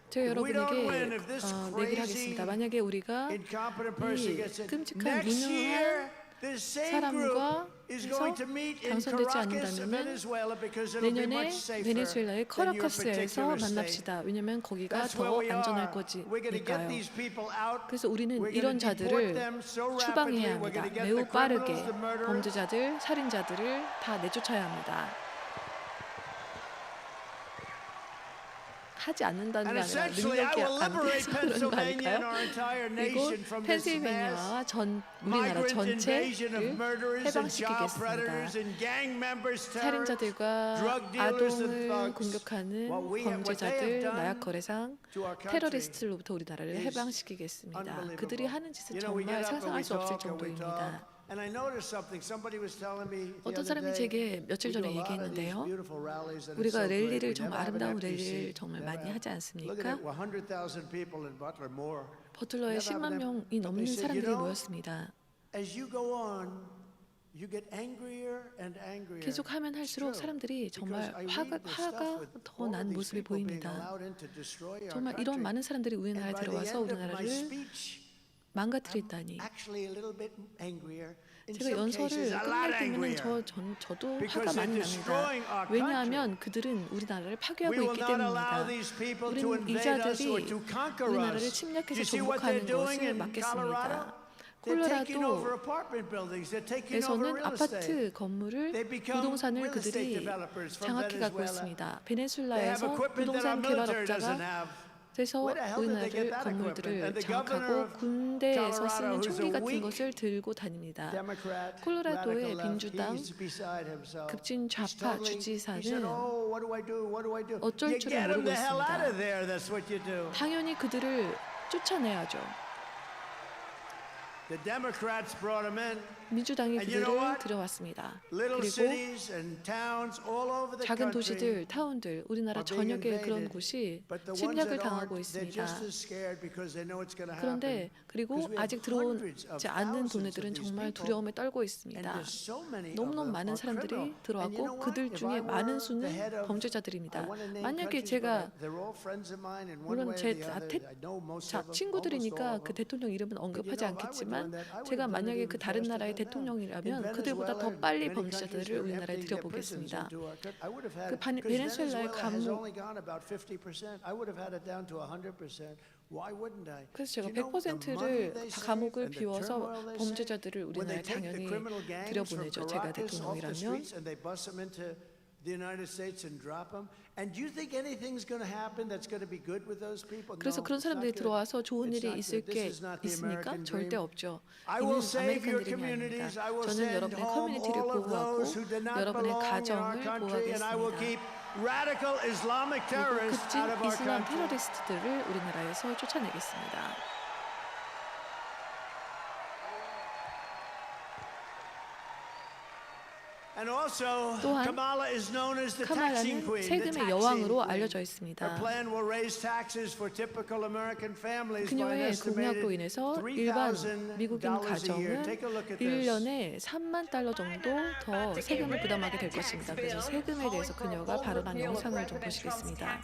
제가 If we don't 여러분에게 win, if this 내기를 하겠습니다. 만약에 우리가 incompetent person 이 gets it, 끔찍한 next year 무능한 this same group 사람과 is 해서 going to meet in 당선되지 Caracas, 않는다면 Venezuela, because it'll be 내년에 much safer 베네수엘라의 than your 카라카스에서 particular state. 만납시다. 왜냐하면 거기가 That's where 더 we 안전할 are. We're going to get 거니까요. these people out. 그래서 우리는 We're 이런 going to deport 자들을 them so rapidly. 추방해야 We're 합니다. going to get 매우 the criminals, 빠르게 the murderers. 범죄자들, 살인자들을 다 내쫓아야 합니다. 하지 않는다는 And 게 아니라 essentially, I 능력이 will 안 liberate 돼서 그런 거 Pennsylvania and 아닐까요? our entire 그리고 nation from this mass 펜실베니아와 우리나라 migrant invasion of 전체를 murderers and child predators 해방시키겠습니다. and gang members, terrorists, 살인자들과 drug dealers and 아동을 thugs. 공격하는 What they have 범죄자들, done 마약 거래상, to our country 테러리스트로부터 우리나라를 is 해방시키겠습니다. unbelievable. 그들이 하는 짓은 You know, we 정말 get up and 상상할 we 수 없을 talk and we talk. 정도입니다. And I noticed something. Somebody was telling me the 어떤 other 사람이 day, 제게 며칠 we do 전에 a lot of these 얘기했는데요. beautiful rallies and it's 우리가 so great. 랠리를 We 정말 never have an 아름다운 empty 랠리를 seat. 정말 Never 많이 have. 하지 Look at 않습니까? it, 100,000 people in Butler, more. 버틀러에 Never have 10만 an empty- 명이 But they 넘는 said, you 사람들이 know, 모였습니다. as you go on, you get angrier and angrier. 계속 하면 할수록 It's true. 사람들이 정말 Because I read 화가 this stuff with 더 all of 난 these 모습이 people being 보입니다. allowed in to destroy our 정말 이런 country. 많은 사람들이 And 우리나라에 by the 들어와서 end of my 우리나라를 speech, 망가뜨리다니. actually a little bit angrier. In 제가 some cases, 연설을 a lot 끝날 때면 angrier. 저도 화가 Because 많이 they're destroying 납니다. our 왜냐하면 그들은 우리나라를 We 파괴하고 will 있기 not allow 때문입니다. these people to 우리는 이 invade us or 자들이 to conquer 우리나라를 us. 침략해서 You see what they're 정복하는 doing 것을 in 막겠습니다. Colorado? They're taking over apartment buildings. They're taking over 에서는 real estate. 아파트 건물을 They become 부동산을 real estate 그들이 developers from 장악해 갖고 Venezuela. 있습니다. They have 베네수엘라에서 equipment that our 부동산 military doesn't 개발업자가 have. 그래서 Where the hell did they get 우리나라를 that equipment? 건물들을 And the governor 장악하고 of 군대에서 Colorado, 쓰는 who's 총기 a 같은 weak 것을 들고 다닙니다. Democrat, 콜로라도의 radical left, 민주당 he's beside himself. 급진 He's 좌파 totally- he said, 주지사는 "Oh, what do I do? What do I do?" 어쩔 You 줄을 get him 모르고 the hell out of 있습니다. there. That's what you do. 당연히 그들을 쫓아내야죠. The Democrats brought them in. 민주당이 And you know 그들을 what? 들여왔습니다. Little 그리고 cities and towns all over the 작은 country 도시들, 타운들, 우리나라 are being 전역의 그런 invaded. 곳이 But the ones 침략을 that 당하고 aren't, they're 있습니다. just as scared because they know it's going to happen. 그런데 그리고 Because we have 아직 hundreds of 들어오지 않는 thousands of 도네들은 these 정말 people, 두려움에 떨고 and 있습니다. there's so many of 너무너무 them 많은 are 사람들이 criminal. And you 들어왔고 know what? 그들 If 중에 I 많은 were the 수는 head of, I 범죄자들입니다. want to name 만약에 countries, 제가 but they're all friends of mine in one 물론 way or 제 the other. I know most of them, almost all 친구들이니까 of 그 them. 대통령 이름은 언급하지 But you know, if I were 않겠지만 doing that, I would 제가 have done it 만약에 그 even 다른 faster 나라의 than them. 대통령이라면 In 그들보다 더 Venezuela, 빨리 many countries 범죄자들을 were 우리나라에 emptying their prisons 들여보겠습니다. into our country. I would have 그 had, because 베네수엘라의 Venezuela has 감옥 only gone about 50%. I would have had it down to 100%. Why wouldn't I? 그래서 제가 Do you know the money 100%를 they save 감옥을 and the 비워서 turmoil they save? 범죄자들을 When they 우리나라에 take the 당연히 criminal gangs from 들여보내죠. 제가 Caracas off the 대통령이라면. streets and they bust them into the United States and drop them. And do you think anything's going to happen that's going to be good with those people? 그래서 No, 그런 it's not 사람들이 good. 들어와서 좋은 It's 일이 not 있을 good. 게 This is not the 있습니까? American 절대 dream. 없죠. I 이는 will save 아메리칸 your 드림이 communities. 아닙니다. I will 저는 send 여러분의 home 커뮤니티를 all of 보호하고 those who do not 여러분의 belong in our 가정을 country, and I will keep 보호하겠습니다. radical Islamic 그리고 terrorists 급진 out of our 이슬람 country. 테러리스트들을 우리나라에서 쫓아내겠습니다. And also, 또한 Kamala is known as the taxing 카말라는 queen. the 세금의 taxing 여왕으로 queen. 알려져 Her 있습니다. plan will raise taxes for typical American families by an 그녀의 공약으로 estimated 인해서 일반 미국인 $3,000 a year. 가정은 Take a look at this. 1년에 3만 달러 정도 더 세금을 부담하게 될 것입니다. 그래서 세금에 대해서 그녀가 발언한 영상을 좀 보시겠습니다.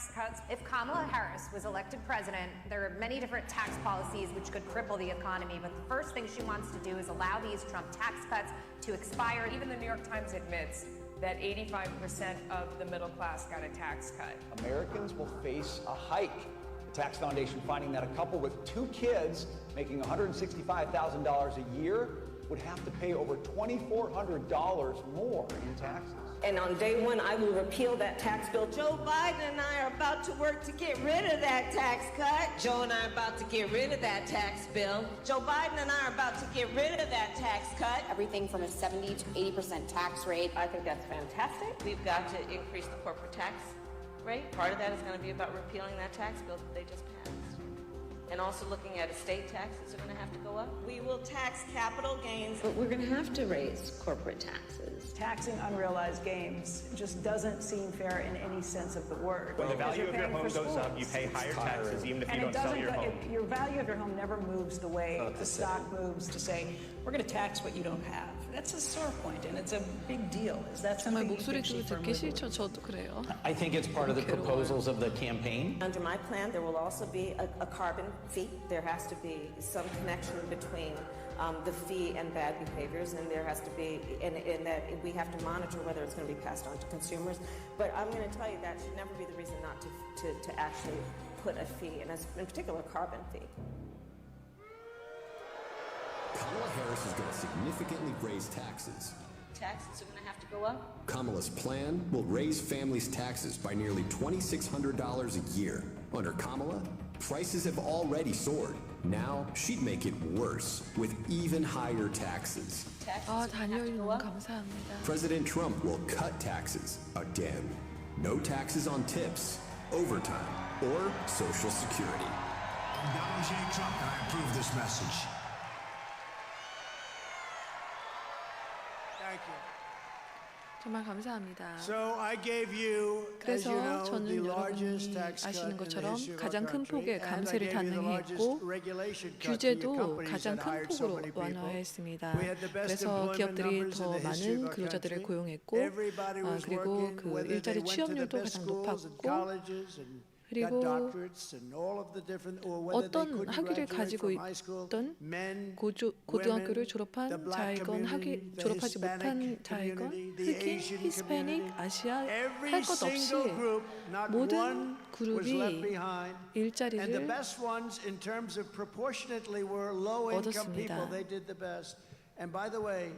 If Kamala Harris was elected president, there are many different tax policies which could cripple the economy, but the first thing she wants to do is allow these Trump tax cuts to expire. Even the New York Times admits that 85% of the middle class got a tax cut. Americans will face a hike. The Tax Foundation finding that a couple with 2 kids making $165,000 a year would have to pay over $2,400 more in taxes. And on day one, I will repeal that tax bill. Joe Biden and I are about to work to get rid of that tax cut. Joe and I are about to get rid of that tax bill. Joe Biden and I are about to get rid of that tax cut. Everything from a 70 to 80% tax rate. I think that's fantastic. We've got to increase the corporate tax rate. Part of that is going to be about repealing that tax bill that they just passed. And also looking at estate taxes are going to have to go up. We will tax capital gains. But we're going to have to raise corporate taxes. Taxing unrealized gains just doesn't seem fair in any sense of the word. When the Because value you're of your paying home for goes up, schools. you pay higher taxes even if you And don't sell your home. your value of your home never moves the way the stock moves to say, we're going to tax what you don't have. That's a sore point, and it's a big deal. Is that 정말 something you think she 목소리도 듣기 firmly 싫죠. 저도 그래요. I think it's part of the proposals of the campaign. Under my plan, there will also be a carbon fee. There has to be some connection between the fee and bad behaviors, and there has to be, and that we have to monitor whether it's going to be passed on to consumers. But I'm going to tell you that should never be the reason not to actually put a fee, and in particular, a carbon fee. Kamala Harris is going to significantly raise taxes. Taxes are going to have to go up. Kamala's plan will raise families' taxes by nearly $2,600 a year. Under Kamala, prices have already soared. Now she'd make it worse with even higher taxes. 아, 다니엘님 너무 감사합니다. President Trump will cut taxes again. No taxes on tips, overtime, or Social Security. I'm Donald J. Trump, and I approve this message. Thank you. 정말 감사합니다. So I gave you, as 그래서 you know, the 저는 largest 여러분이 tax cut 아시는 in the 것처럼 history of our 가장 큰 country, 폭의 and I 감세를 gave you the largest 단행했고 regulation cut to your 규제도 companies 가장 that 큰 hired so 폭으로 many people. 완화했습니다. We had the best 그래서 employment 기업들이 numbers in 더 the history of 많은 our 근로자들을 country. 고용했고 Everybody was 그리고 working, 그 whether they 일자리 went to the 취업률도 best 가장 schools and 높았고 colleges and got 그리고 doctorates and all of the different, or whether they 어떤 couldn't 학위를 graduate 가지고 from high school, 있던 men, 고등학교를 women, 졸업한 the black 자이건 community, the 졸업하지 못한 Hispanic 자이건 community, the 흑인, Asian 히스패닉, community. 아시아 Every 할 것 없이 single group, not 모든 one was left 그룹이 behind. And the 일자리를 best ones, in terms of proportionately, were low-income 얻었습니다. people. They did the best. And by the way,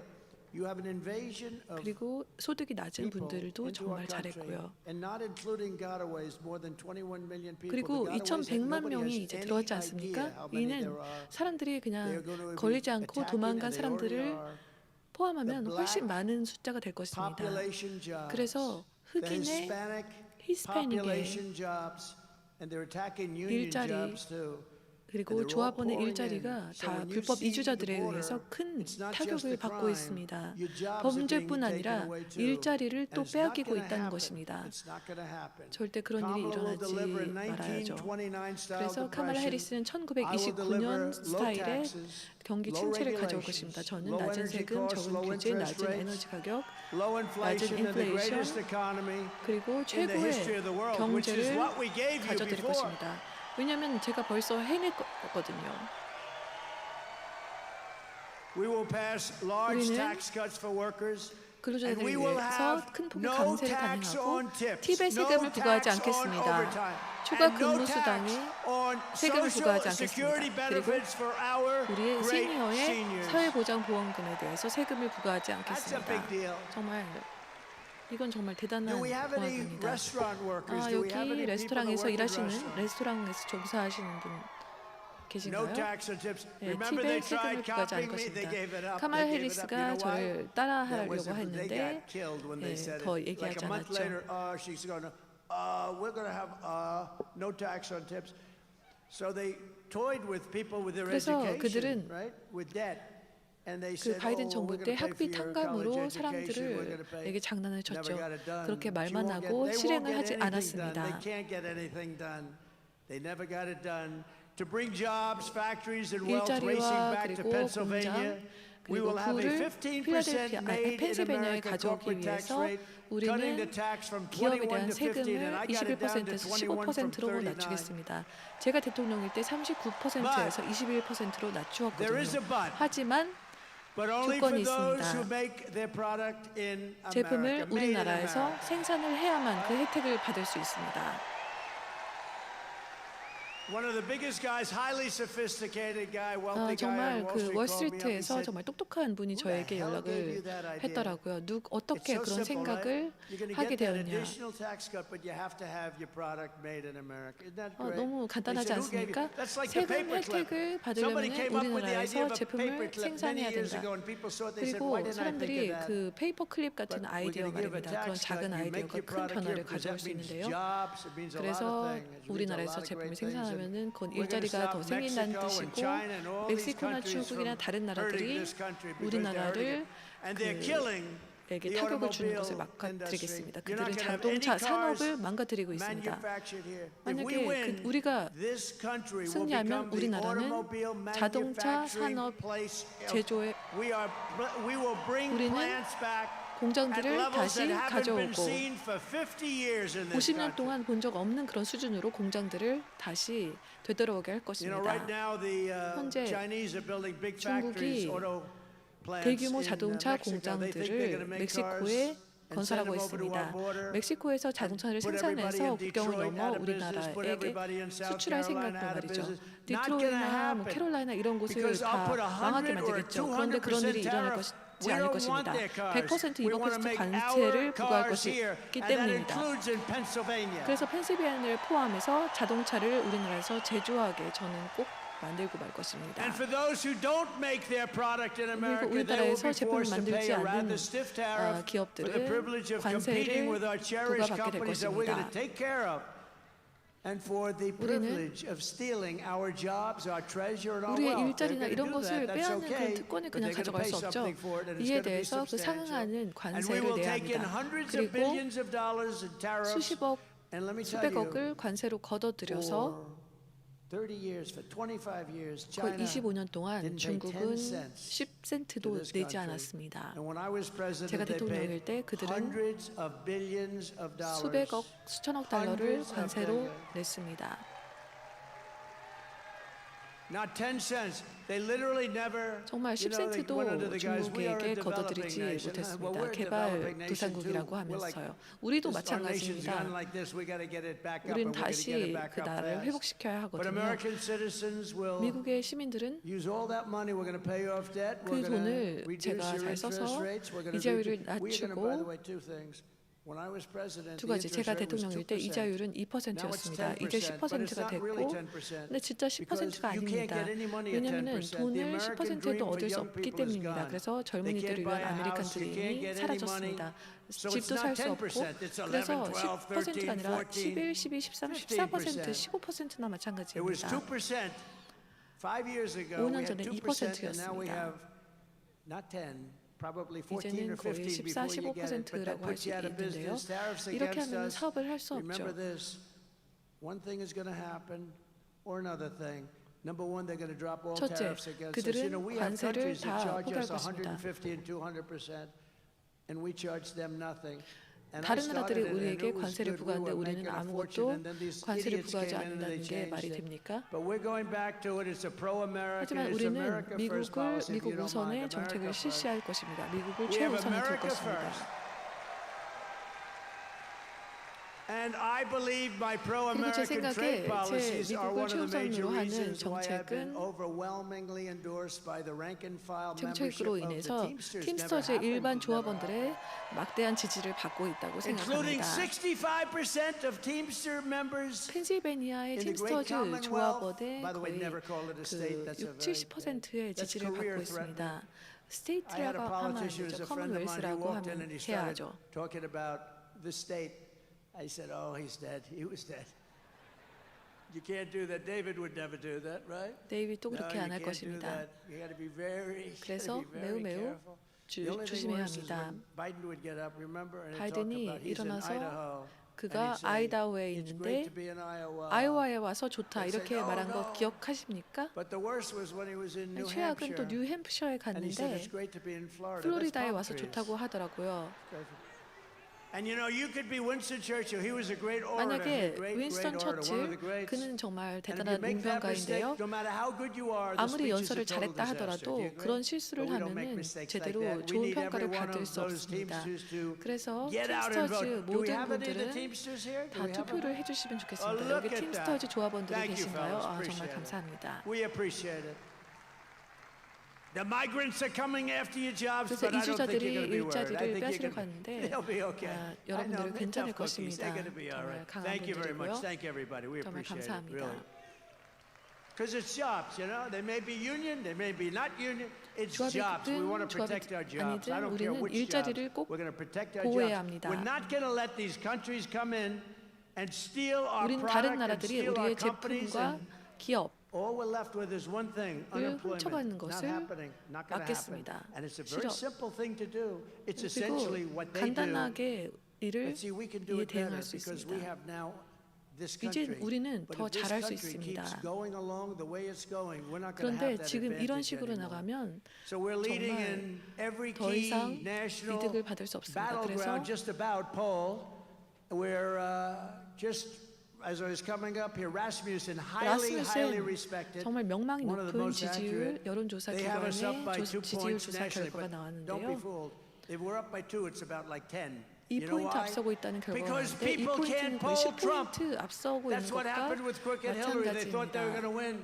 you have an invasion of 그리고 소득이 낮은 people 분들도 into our 정말 country, 잘했고요. and not including gotaways, more than 21 million people. 그리고 The gotaways, 2,100만 nobody 명이 has 이제 any 들어왔지 idea 않습니까? how many 이는 there are. 사람들이 They're 그냥 going to be 걸리지 않고 attacking, 도망간 and they already 사람들을 are. 포함하면 The 훨씬 black 많은 숫자가 될 것입니다. population jobs, 그래서 the 흑인의 Hispanic 히스패닉의 population jobs, and they're attacking union 일자리, jobs too. 그리고 조합원의 일자리가 다 불법 이주자들에 의해서 큰 타격을 받고 있습니다. 범죄뿐 아니라 일자리를 또 빼앗기고 있다는 것입니다. 절대 그런 일이 일어나지 말아야죠. 그래서 카말라 해리스는 1929년 스타일의 경기 침체를 가져올 것입니다. 저는 낮은 세금, 적은 규제, 낮은 에너지 가격, 낮은 인플레이션, 그리고 최고의 경제를 가져드릴 것입니다. 왜냐하면 제가 벌써 해냈거든요. 우리는 근로자들을 위해서 큰 폭의 강세를 단행하고 팁에 세금을 부과하지 않겠습니다. 추가 근무 수당에 세금을 부과하지 않겠습니다. 그리고 우리의 시니어의 사회보장보험금에 대해서 세금을 부과하지 않겠습니다. 정말 이건 정말 대단한 공약입니다. 여기 레스토랑에서 일하시는, 레스토랑에서 종사하시는 분 계신가요? 네, 팁에 세금을 부과하지 않을 것입니다. 카말라 해리스가 저를 따라하려고 했는데 더 얘기하지 않았죠. 그래서 그들은 그 바이든 정부 때 학비 탕감으로 사람들에게 장난을 쳤죠. 그렇게 말만 하고 실행을 하지 않았습니다. 일자리와 그리고 공장 그리고 부를 펜실베니아에 가져오기 위해서 우리는 기업에 대한 세금을 21%에서 15%로 낮추겠습니다. 제가 대통령일 때 39%에서 21%로 낮추었거든요. 하지만 조건이 있습니다. 제품을 우리나라에서 생산을 해야만 그 혜택을 받을 수 있습니다. 정말 그 월스트리트에서 정말 똑똑한 분이 저에게 연락을 했더라고요. 어떻게 그런 생각을 하게 되었냐. 너무 간단하지 않습니까? 세금 혜택을 받으려면 우리나라에서 제품을 생산해야 된다. 그리고 사람들이 그 페이퍼 클립 같은 아이디어 말입니다. 그런 작은 아이디어가 큰 변화를 가져올 수 있는데요. 그래서 우리나라에서 제품을 생산하면 그건 일자리가 더 생긴다는 뜻이고, 멕시코나 중국이나 다른 나라들이 우리나라를 에게 타격을 주는 것을 막아드리겠습니다. 그들은 자동차 산업을 망가뜨리고 있습니다. 만약에 우리가 승리하면 우리나라는 자동차 산업 제조에 우리는 공장들을 다시 가져오고 50년 동안 본 적 없는 그런 수준으로 공장들을 다시 되돌아오게 할 것입니다. 현재 중국이 대규모 자동차 공장들을 멕시코에 건설하고 있습니다. 멕시코에서 자동차를 생산해서 국경을 넘어 우리나라에게 수출할 생각으로 말이죠. 디트로이트나 캐롤라이나 이런 곳을 다 망하게 만들겠죠. 그런데 그런 일이 일어날 것이 않을 것입니다. 100% 200% 관세를 부과할 것이기 때문입니다. 그래서 펜실베니아를 포함해서 자동차를 우리나라에서 제조하게 저는 꼭 만들고 말 것입니다. 그리고 우리나라에서 제품을 만들지 않는 기업들은 관세를 부과받게 될 것입니다. 우리는 우리의 일자리나 이런 것을 빼앗는 그 특권을 그냥 가져갈 수 없죠. 이에 대해서 그 상응하는 관세를 내야 합니다. 그리고 수십억, 수백억을 관세로 걷어들여서 거의 25년 동안 중국은 10센트도 내지 않았습니다. 제가 대통령일 때 그들은 수백억, 수천억 달러를 관세로 냈습니다. 정말 10센트도 중국에게 걷어들이지 못했습니다. 개발도상국이라고 하면서요. 우리도 마찬가지입니다. 우리는 다시 그 나라를 회복시켜야 하거든요. 미국의 시민들은 그 돈을 제가 잘 써서 이자율을 낮추고 두 가지, 제가 대통령일 때 이자율은 2%였습니다. 이제 10%가 됐고, 근데 진짜 10%가 아닙니다. 왜냐하면 돈을 10%도 얻을 수 없기 때문입니다. 그래서 젊은이들을 위한 아메리칸 드림이 사라졌습니다. 집도 살 수 없고, 그래서 10%가 아니라 11, 12, 13, 14%, 15%나 마찬가지입니다. 5 years ago, 5년 we had 전에 2%, and now we 2%였습니다. have not 10, probably 14 이제는 or 거의 15 14, before you get it. But that 15%라고 할 puts 수 you out of 있는데요. business. Tariffs 이렇게 against 하면 us. 사업을 할 수 Remember 없죠. this: one thing is going to happen, or another thing. Number one, they're going to drop all 첫째, tariffs against us. You know, 그들은 we have 관세를 countries that 다 charge us 포기할 것입니다. 150 and 200%, and we charge them nothing. And I 다른 started 나라들이 it, and 우리에게 it was 관세를 good. We 부과하는데 were 우리는 making a fortune, 아무것도 and then these 관세를 idiots 부과하지 came in and they 않는다는 게 changed 말이 it. 됩니까? But we're going back to it. It's a pro-American. 하지만 It's 우리는 America first 미국을 policy. If 미국 you don't mind, 우선의 정책을 America first. 실시할 것입니다. 미국을 We have 최우선에 둘 America 것입니다. first. And I believe my 그리고 제 pro-American 생각에 trade 제 policies are 미국을 one of the major 최우선으로 하는 reasons why I've been 정책은 overwhelmingly endorsed by the rank and file membership 정책으로 of the 인해서 Teamsters. 팀스터즈의 일반 조합원들의 막대한 지지를 받고 있다고 Including 생각합니다. 65% of Teamster members 펜실베니아의 in the great 팀스터즈 Commonwealth. 조합원의 By the way, 거의 never call it a state. That's a 6, very 70%의 that's 지지를 career 받고 있습니다. I had a 스테이트라고 하면 안 politician who's 되죠. a friend of mine who 커먼웰스라고 walked in 하면 and he 해야 started 하죠. talking about the state. I said, "Oh, he's dead. He was dead. You can't do that. David would never do that, right? 데이비도 No, 그렇게 you 안 할 can't do 것입니다. that. You got to be very, 그래서 매우 careful. The only thing 조심해야 worse is 합니다. when Biden would get up, remember, and he'd talk 바이든이 about he's in 일어나서 Idaho. 그가 and he'd say, 아이다호에 "It's 있는데 great to be in Iowa." 아이오와에 와서 좋다 They'd say, 이렇게 "No, 말한 거 no." 기억하십니까? But the worst was when he was in New 최악은 또 Hampshire. 뉴햄프셔에 And he said 갔는데 it's great to be in Florida. 플로리다에 That's 와서 palm 좋다고 trees. 하더라고요. And you know, you could be Winston Churchill. He was a great orator. 만약에 great 윈스턴 orator, one of the 처칠 greats. 그는 정말 And if you 대단한 make that mistake, 문병가인데요. no matter how good you are, the 아무리 speech is a 연설을 total 잘했다 disaster. Do 하더라도 you agree? 그런 실수를 But we don't make 하면은 mistakes like 제대로 that. We 좋은 need 평가를 every one 받을 of 수 those 없습니다. Teamsters to 그래서 get out and 팀스터즈 vote. Do we 모든 have any of the 분들은 Teamsters here? Do 다 we have 투표를 them? 해주시면 Oh, 좋겠습니다. look 여기 at 팀스터즈 that. 조합원들이 Thank you, 계신가요? fellas. 아, 정말 Appreciate it. 감사합니다. We appreciate it. The migrants are coming after your jobs, 그래서 but I don't think you're 이주자들이 going to be worried. I 일자리를 think 뺏으려 you're 가는데 they'll be okay. 아, I know, 여러분들은 they're 괜찮을 tough cookies. 것입니다. They're going to be all 정말 right. 강한 Thank you very much. 분들이고요. Thank everybody. We 정말 appreciate it, 감사합니다. really. Because it's jobs, you know. They may be union, they may be not union. It's 조합이 jobs. We want to 있든 protect our 조합이 jobs. I 아니든 don't care 우리는 which 일자리를 jobs. 꼭 We're going to protect our 보호해야 jobs. 합니다. We're not going to let these countries come in and steal our 우리는 product and 다른 나라들이 steal our 우리의 companies. 제품과 And 기업 all we're left with is one thing: unemployment. 훔쳐가는 Not 것을 happening. Not going to happen. 막겠습니다. And it's a very 실업. simple thing to do. It's 그리고 essentially what they do. 간단하게 이를 But see, we can do 이에 it better 대응할 수 because we 있습니다. have now this 이제 country. 우리는 But 더 if this 잘할 수 country 있습니다. keeps going along the way it's going, we're not going to have 그런데 that 지금 이런 advantage 식으로 anymore. 나가면 So we're leading 정말 in every 더 key 이상 national 이득을 받을 수 없습니다. 그래서 battleground just about poll. We're just as I was coming up here, Rasmussen, highly 라스무센 respected. 정말 명망이 one of the 높은 most 지지율 accurate. 여론조사 They have us up by 기관의 2 지지율 points 조사 nationally, 결과가 but don't be 나왔는데요. fooled. If we're up by 2, it's about like 10. 2포인트 앞서고 있다는 결과가 Because 나왔는데 people can't 2포인트는 poll Trump. 10포인트 앞서고 있는 That's what 것과 happened with crooked Hillary. They thought they were going to 마찬가지입니다. win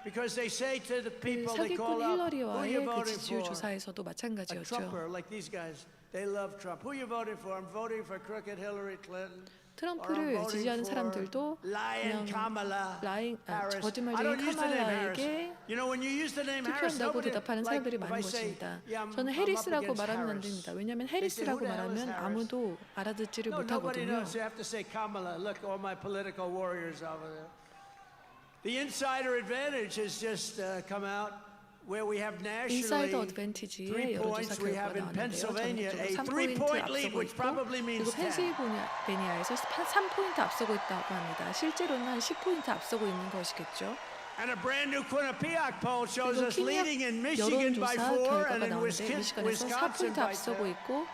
because they say to the 그 people they call 사기꾼 up, who are you 힐러리와의 그 voting 지지율 for? 조사에서도 A 마찬가지였죠. Trumper like these guys, they love Trump. Who are you voting for? I'm voting for crooked Hillary Clinton. 트럼프를 지지하는 사람들도 그냥 거짓말쟁이 카말라에게 투표한다고 대답하는 사람들이 많은 것입니다. 저는 해리스라고 말하면 안 됩니다. 왜냐하면 해리스라고 말하면 아무도 알아듣지를 못하거든요. The insider advantage has just come out. Where we have nationally 인사이더 어드밴티지의 3 여론조사 points, we have 결과가 in 나왔는데요. Pennsylvania a 전국적으로 3-point 3포인트 lead, 앞서고 which 있고 probably means 그리고 10. 펜실베니아에서 3포인트 앞서고 있다고 합니다. 실제로는 한 10포인트 앞서고 있는 것이겠죠. And a brand new Quinnipiac poll shows 그리고 us leading in 퀴니악 Michigan by 4 여론조사 and 결과가 in 나오는데 미시간에서 Wisconsin 4포인트 by 앞서고 10. 있고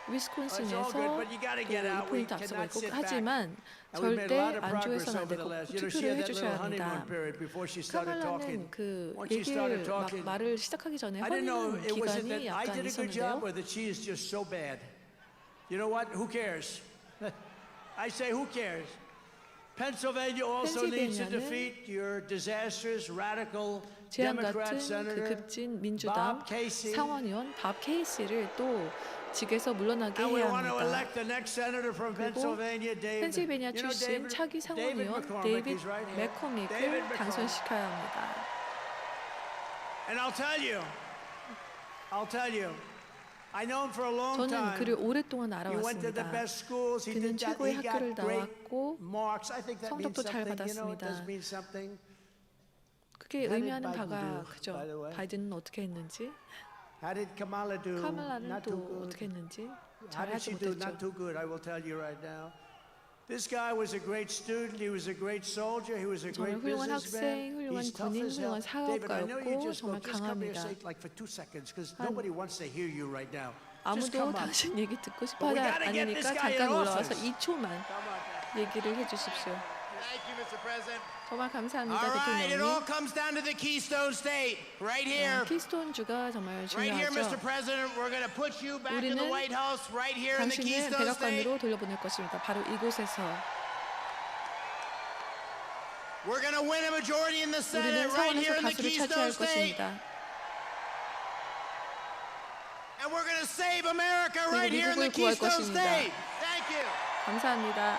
위스콘신에서 It's all good, but you gotta 또 get out. We 2포인트 앞서고 cannot 있고 sit back. 하지만 And we've made a 절대 lot of 안 progress 좋아서는 안 over the 되고 last. You know, she 투표를 had that 해주셔야 little 합니다. honeymoon period before she started talking. 카말라는 그 Once she started 얘기를 막 talking, 말을 시작하기 전에 I didn't know 허니문 it was that 기간이 I 약간 did a good job 있었는데요. or that she is just so bad. You know what? Who cares? I say, who cares? Pennsylvania also needs to defeat your disastrous radical 재앙 Democrat 같은 그 senator 급진 민주당 Bob Casey. 상원의원 밥 케이시를 또 직에서 물러나게 And we 해야 want to 합니다. elect the next senator from 그리고 Pennsylvania, David. 펜실베니아 You know, 출신 차기 상원의원 David 데이빗 McCormick, 맥코믹을 당선시켜야 합니다. And I'll tell you, I know him for a long 저는 time. 그를 오랫동안 He went to the 알아왔습니다. best schools. He 그는 did that. 최고의 He 학교를 got great 나왔고 marks. I think that means 성적도 잘 something. You know, it does 받았습니다. mean something. 그게 의미하는 바가 크죠. 바이든은 어떻게 했는지, How did Kamala do? 카말라는 Not 또 too good. 어떻게 했는지 How did 잘하지 she do? Not 못했죠. too good. I will tell you right now. This guy was a great student. He was a great soldier. He was a 정말 great 훌륭한 businessman. 학생, 훌륭한 He's tough 군인, as hell. 훌륭한 David, I know you 사업가였고 just 정말 spoke. Just come here, 강합니다. say like for 2 seconds, because nobody wants to hear you right now. Just 아무도 come up. 당신 얘기 듣고 But 싶어 we 하지 gotta get this 않으니까 guy in 잠깐 올라와서 office. 2초만 얘기를 해주십시오. Thank you, Mr. President. 정말 감사합니다, All right, it all 대통령님. comes down to the Keystone State, right here. 키스톤 주가 정말 Right here, Mr. 중요하죠. President. We're going to put you back in the 우리는 White House, right here in the 당신을 Keystone State. 백악관으로 돌려보낼 것입니다. 바로 이곳에서 We're going to win a majority in the Senate, 우리는 right here 상원에서 in the 다수를 Keystone 차지할 State. 것입니다. And we're going to save America right 그리고 here in the 미국을 구할 Keystone 것입니다. State. Thank you. 감사합니다.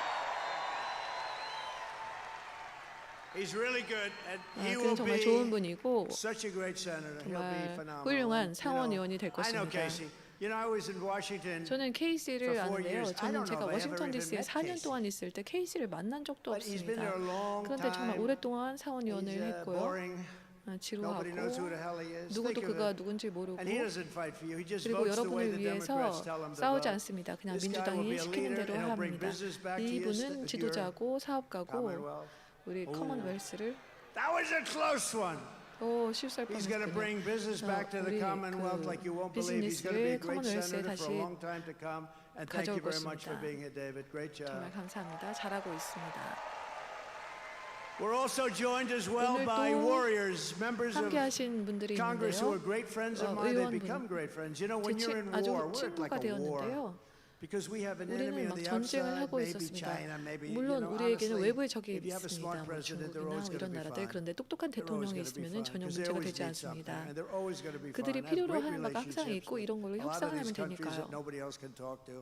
He's really good, and he 그는 will 정말 be 좋은 분이고 such a great senator. He'll be 정말 phenomenal. 훌륭한 상원의원이 될 I know 것입니다. Casey. You know, I was in Washington. 저는 케이시를 for 4 아는데요. years. I 저는 don't 제가 know if I ever 워싱턴 even DC에 met 4년 Casey. 동안 있을 때 케이시를 만난 적도 But he's been 없습니다. there a long 그런데 정말 time. 오랫동안 상원의원을 He's 했고요. boring. 지루하고 Nobody knows who the hell he is. 누구도 Think of 그가 it. 누군지 모르고 And he doesn't fight for you. He just 그리고 votes the way 여러분을 the 위해서 Democrats tell him to 싸우지 vote. 않습니다. 그냥 This guy will 민주당이 be a 시키는 leader, 대로 and he'll bring 합니다. business back to you, 이분은 your 지도자고 사업가고 Commonwealth. 우리 커먼웰스를 That was a close one. 실수할 He's going to bring business 뻔했군요. back to the 우리 Commonwealth like you won't believe. He's going to be a 비즈니스를 great 커먼웰스에 senator for a 다시 long time to come. And thank you 가져올 very much for 것입니다. being here, David. Great job. 정말 감사합니다. 잘하고 있습니다. We're also joined as well by 오늘도 warriors, members of 함께하신 분들이 Congress who are 있는데요. great friends of mine. They 의원분, become great friends. You know, when you're in 아주 war, we're 친구가 like a war. 되었는데요. Because we have an enemy 우리는 on 막 the 전쟁을 outside, 하고 maybe 있었습니다. China, maybe, 물론 우리에게는 honestly, 외부의 적이 if you have a 있습니다. smart 뭐 president, they're 중국이나 always going 이런 to be 나라들. fine. 그런데 똑똑한 They're always 대통령이 going to be 있으면 fine, 전혀 'cause they 문제가 always 되지 need something, 않습니다. and they're always going to be 그들이 fine. Have 필요로 great 하는 바가 항상 relationships 있고 with 이런 걸로 a lot of 협상을 하면 these countries 되니까요. that nobody else can talk to.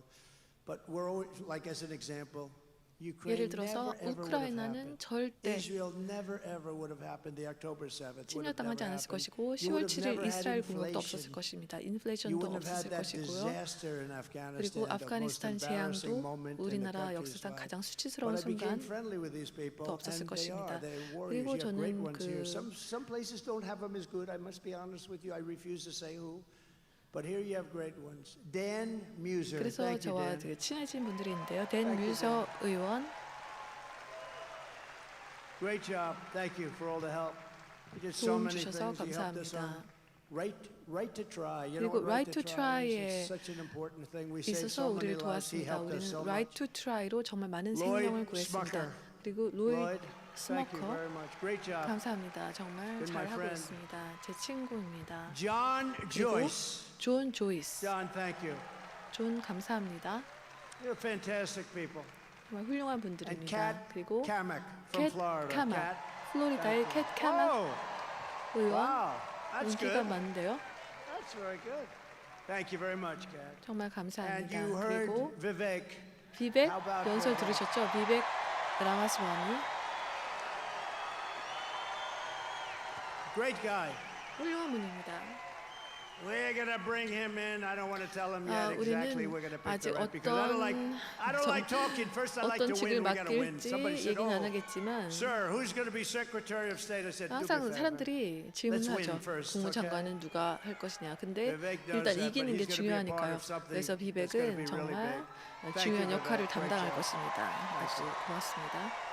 But we're always, like as an example, 예를 Ukraine 들어서 never ever would have 우크라이나는 happened. 절대 Israel never ever would have happened. The October 7th would have 침략당하지 never 않았을 happened. 것이고 You 10월 would have 7일 never had 이스라엘 공격도 없었을 inflation. 것입니다. You 인플레이션도 wouldn't have had 없었을 that 것이고요. disaster in Afghanistan, 그리고 the most 아프가니스탄 embarrassing 재앙도 moment in the 우리나라 country's 역사상 life. 가장 But 수치스러운 I became 순간도 friendly with these people, 없었을 and they are. 것입니다. They're warriors. 그리고 You have great 저는 ones here. 그 Some places don't have them as good. I must be honest with you. I refuse to say who. But here you have great ones. Dan Muser. 그래서 Thank you, 저와 Dan. 되게 친해진 분들이 있는데요. 댄 뮤서 의원, Great job. Thank you for all the help. You did so 도움 many 주셔서 things. You helped us on 감사합니다. right to try. You know 그리고 what right to try에 is? It's such an important thing. We saved 있어서 so many 우리를 lives. He 도왔습니다. helped us 우리는 so right much. to try로 정말 많은 Lloyd 생명을 구했습니다. Smucker. 그리고 Lloyd, 로이 thank you 스머커, very much. Great job. 감사합니다. 정말 Been my 잘하고 friend. 있습니다. 제 친구입니다. John 그리고 Joyce. 존 조이스, John, thank you. 존 감사합니다. You're fantastic people. 정말 훌륭한 And 분들입니다. Kat 그리고 Kamak from 캣 Florida. 카막, Kat, 플로리다의 thank 캣 you. 카막 Oh, 의원, wow. That's 인기가 good. 많은데요. That's very good. Thank you very much, Kat. 정말 And 감사합니다. you heard 그리고 Vivek. 비백 How about 연설 that? 들으셨죠? 비백 라마스와미, Great guy. 훌륭한 분입니다. We're going to bring him in. I don't want to tell him yet exactly. 우리는 We're going to pick 아직 the right because I don't like talking. First, I like 어떤 to 직을 win. We got to win. 맡길지 Somebody said, 얘기는 안 "Oh, 하겠지만 sir, who's going to be Secretary of State?" I said, "Do me a 항상 favor. 사람들이 Let's win 질문하죠. first, 국무장관은 누가 할 것이냐. 근데 Vivek knows 일단 that, 이기는 but 게 he's gonna be a part 중요하니까요. of something 그래서 that's gonna be 비백은 really 정말 big. 중요한 Thank you, 역할을 Vivek. 담당할 Great job. 것입니다. 아주 고맙습니다.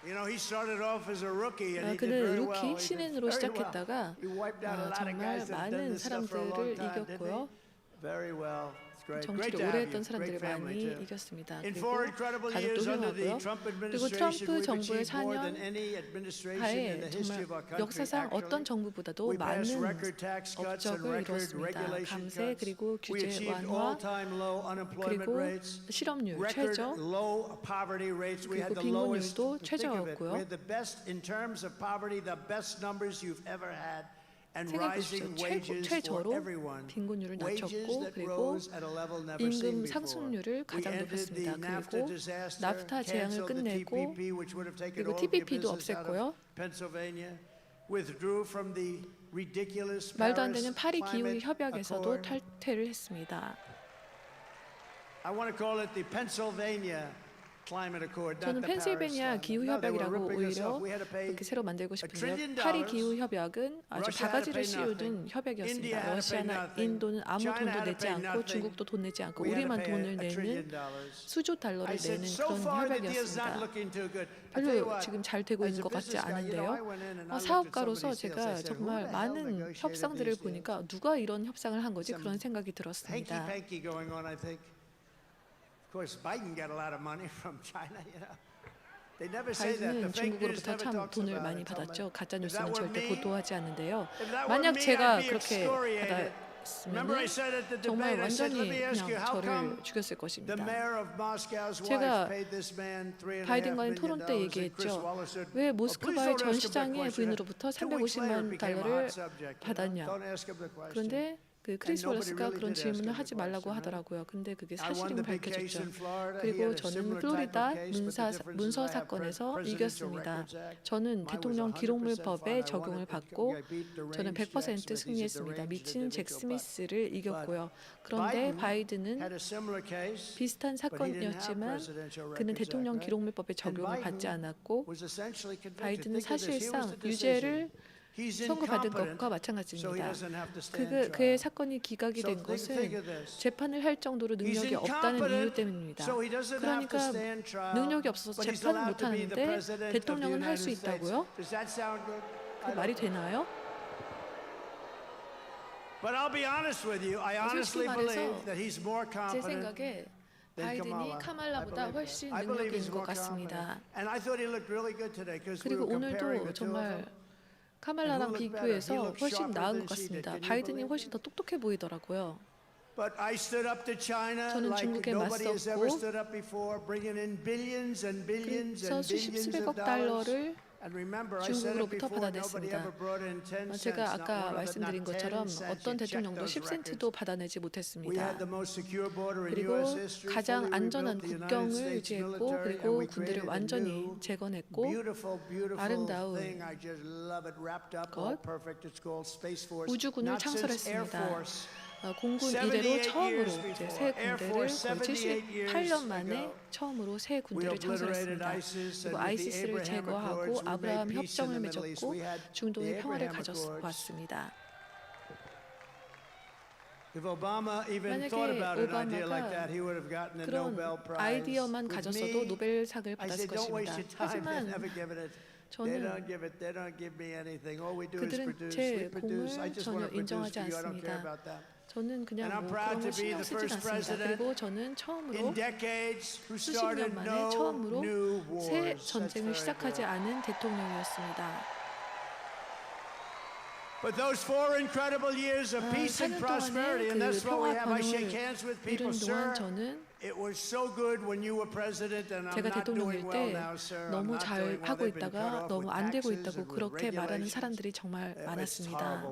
You know, he started off as a rookie and he did 그는 very well. 루키 He did 신인으로 very well. 시작했다가 He wiped out a lot of 정말 guys that have done 많은 this stuff for a long 사람들을 time, didn't 이겼고요. he? Very well. It's great. Great 정치를 to 오래 have 했던 you. 사람들을 Great family 많이 too. 이겼습니다. In 그리고 4 incredible 가족도 years under the 훌륭하고요. Trump 그리고 administration, 트럼프 we've 정부의 achieved more than 4년 any administration in the 하에 history of our 정말 country. 역사상 어떤 Actually, 정부보다도 we passed 많은 record tax cuts and 업적을 record 이뤘습니다. regulation 감세 cuts. 그리고 We 규제 achieved 완화 all-time low unemployment 그리고 rates. 실업률 Record 최저 low poverty rates. We had 그리고 the lowest. 빈곤율도 Think of it. 최저였고요. We had the best in terms of poverty, the best numbers you've ever had. And 생각해 rising 보십시오. wages for 최저로 everyone. 빈곤율을 Wages 낮췄고 that 그리고 rose at a level never seen 임금 before. 상승률을 We 가장 ended the 높였습니다. NAFTA 그리고 disaster, 나프타 재앙을 canceled the 끝내고 TPP, which would have taken 그리고 all of your TPP도 business out 없앴고요. of Pennsylvania, withdrew from the ridiculous 말도 안 Paris 되는 파리 기후 Climate 협약에서도 Accord. 탈퇴를 했습니다. I want to call it the Pennsylvania 저는 펜실베니아 기후 협약이라고 오히려 그렇게 새로 만들고 싶은데요. 파리 기후 협약은 아주 바가지를 씌우는 협약이었습니다. 러시아나 인도는 아무 돈도 내지 않고 중국도 돈 내지 않고 우리만 돈을 내는 수조 달러를 내는 그런 협약이었습니다. 별로 지금 잘 되고 있는 것 같지 않은데요. 사업가로서 제가 정말 많은 협상들을 보니까 누가 이런 협상을 한 거지 그런 생각이 들었습니다. 바이든은 중국으로부터 참 돈을 많이 받았죠. 가짜 뉴스는 절대 보도하지 않는데요. 만약 제가 그렇게 받았으면 정말 완전히 그냥 저를 죽였을 것입니다. 제가 바이든과의 토론 때 얘기했죠. 왜 모스크바의 전 시장의 부인으로부터 350만 달러를 받았냐. 그런데 그 크리스 월러스가 그런 질문을 하지 말라고 하더라고요. 근데 그게 사실임을 밝혀졌죠. 그리고 저는 플로리다 문서 사건에서 이겼습니다. 저는 대통령 기록물법의 적용을 받고 저는 100% 승리했습니다. 미친 잭 스미스를 이겼고요. 그런데 바이든은 비슷한 사건이었지만 그는 대통령 기록물법의 적용을 받지 않았고 바이든은 사실상 유죄를 선고받은 것과 마찬가지입니다. 그의 사건이 기각이 된 것은 재판을 할 정도로 능력이 없다는 이유 때문입니다. 그러니까 능력이 없어서 재판을 못하는데 대통령은 할 수 있다고요? 그 말이 되나요? 솔직히 말해서 제 생각에 바이든이 카말라보다 훨씬 능력이 있는 것 같습니다. 그리고 오늘도 정말 카말라랑 비교해서 훨씬 나은 것 같습니다. 바이든이 훨씬 더 똑똑해 보이더라고요. 저는 중국에 맞섰고 그래서 수십억 달러를 중국으로부터 받아냈습니다. 제가 아까 말씀드린 것처럼 어떤 대통령도 10센트도 받아내지 못했습니다. 그리고 가장 안전한 국경을 유지했고 그리고 군대를 완전히 재건했고 아름다운 것 우주군을 창설했습니다. 공군 이래로 처음으로 이제 새 군대를 거의 78년 만에 처음으로 새 군대를 창설했습니다. 그리고 아이시스를 제거하고 아브라함 협정을 맺었고 중동의 평화를 가져왔습니다. 만약에 오바마가 그런 아이디어만 가졌어도 노벨상을 받았을 것입니다. 하지만 저는 그들은 제 공을 전혀 인정하지 않습니다. 저는 그냥 그런 거 신경 쓰진 않습니다. 그리고 저는 처음으로 수십 년 만에 처음으로 새 전쟁을 시작하지 않은 대통령이었습니다. 4년 동안의 그 평화 번영을 이룬 동안 저는 제가 대통령일 때 너무 잘 하고 있다가 너무 안 되고 있다고 그렇게 말하는 사람들이 정말 많았습니다.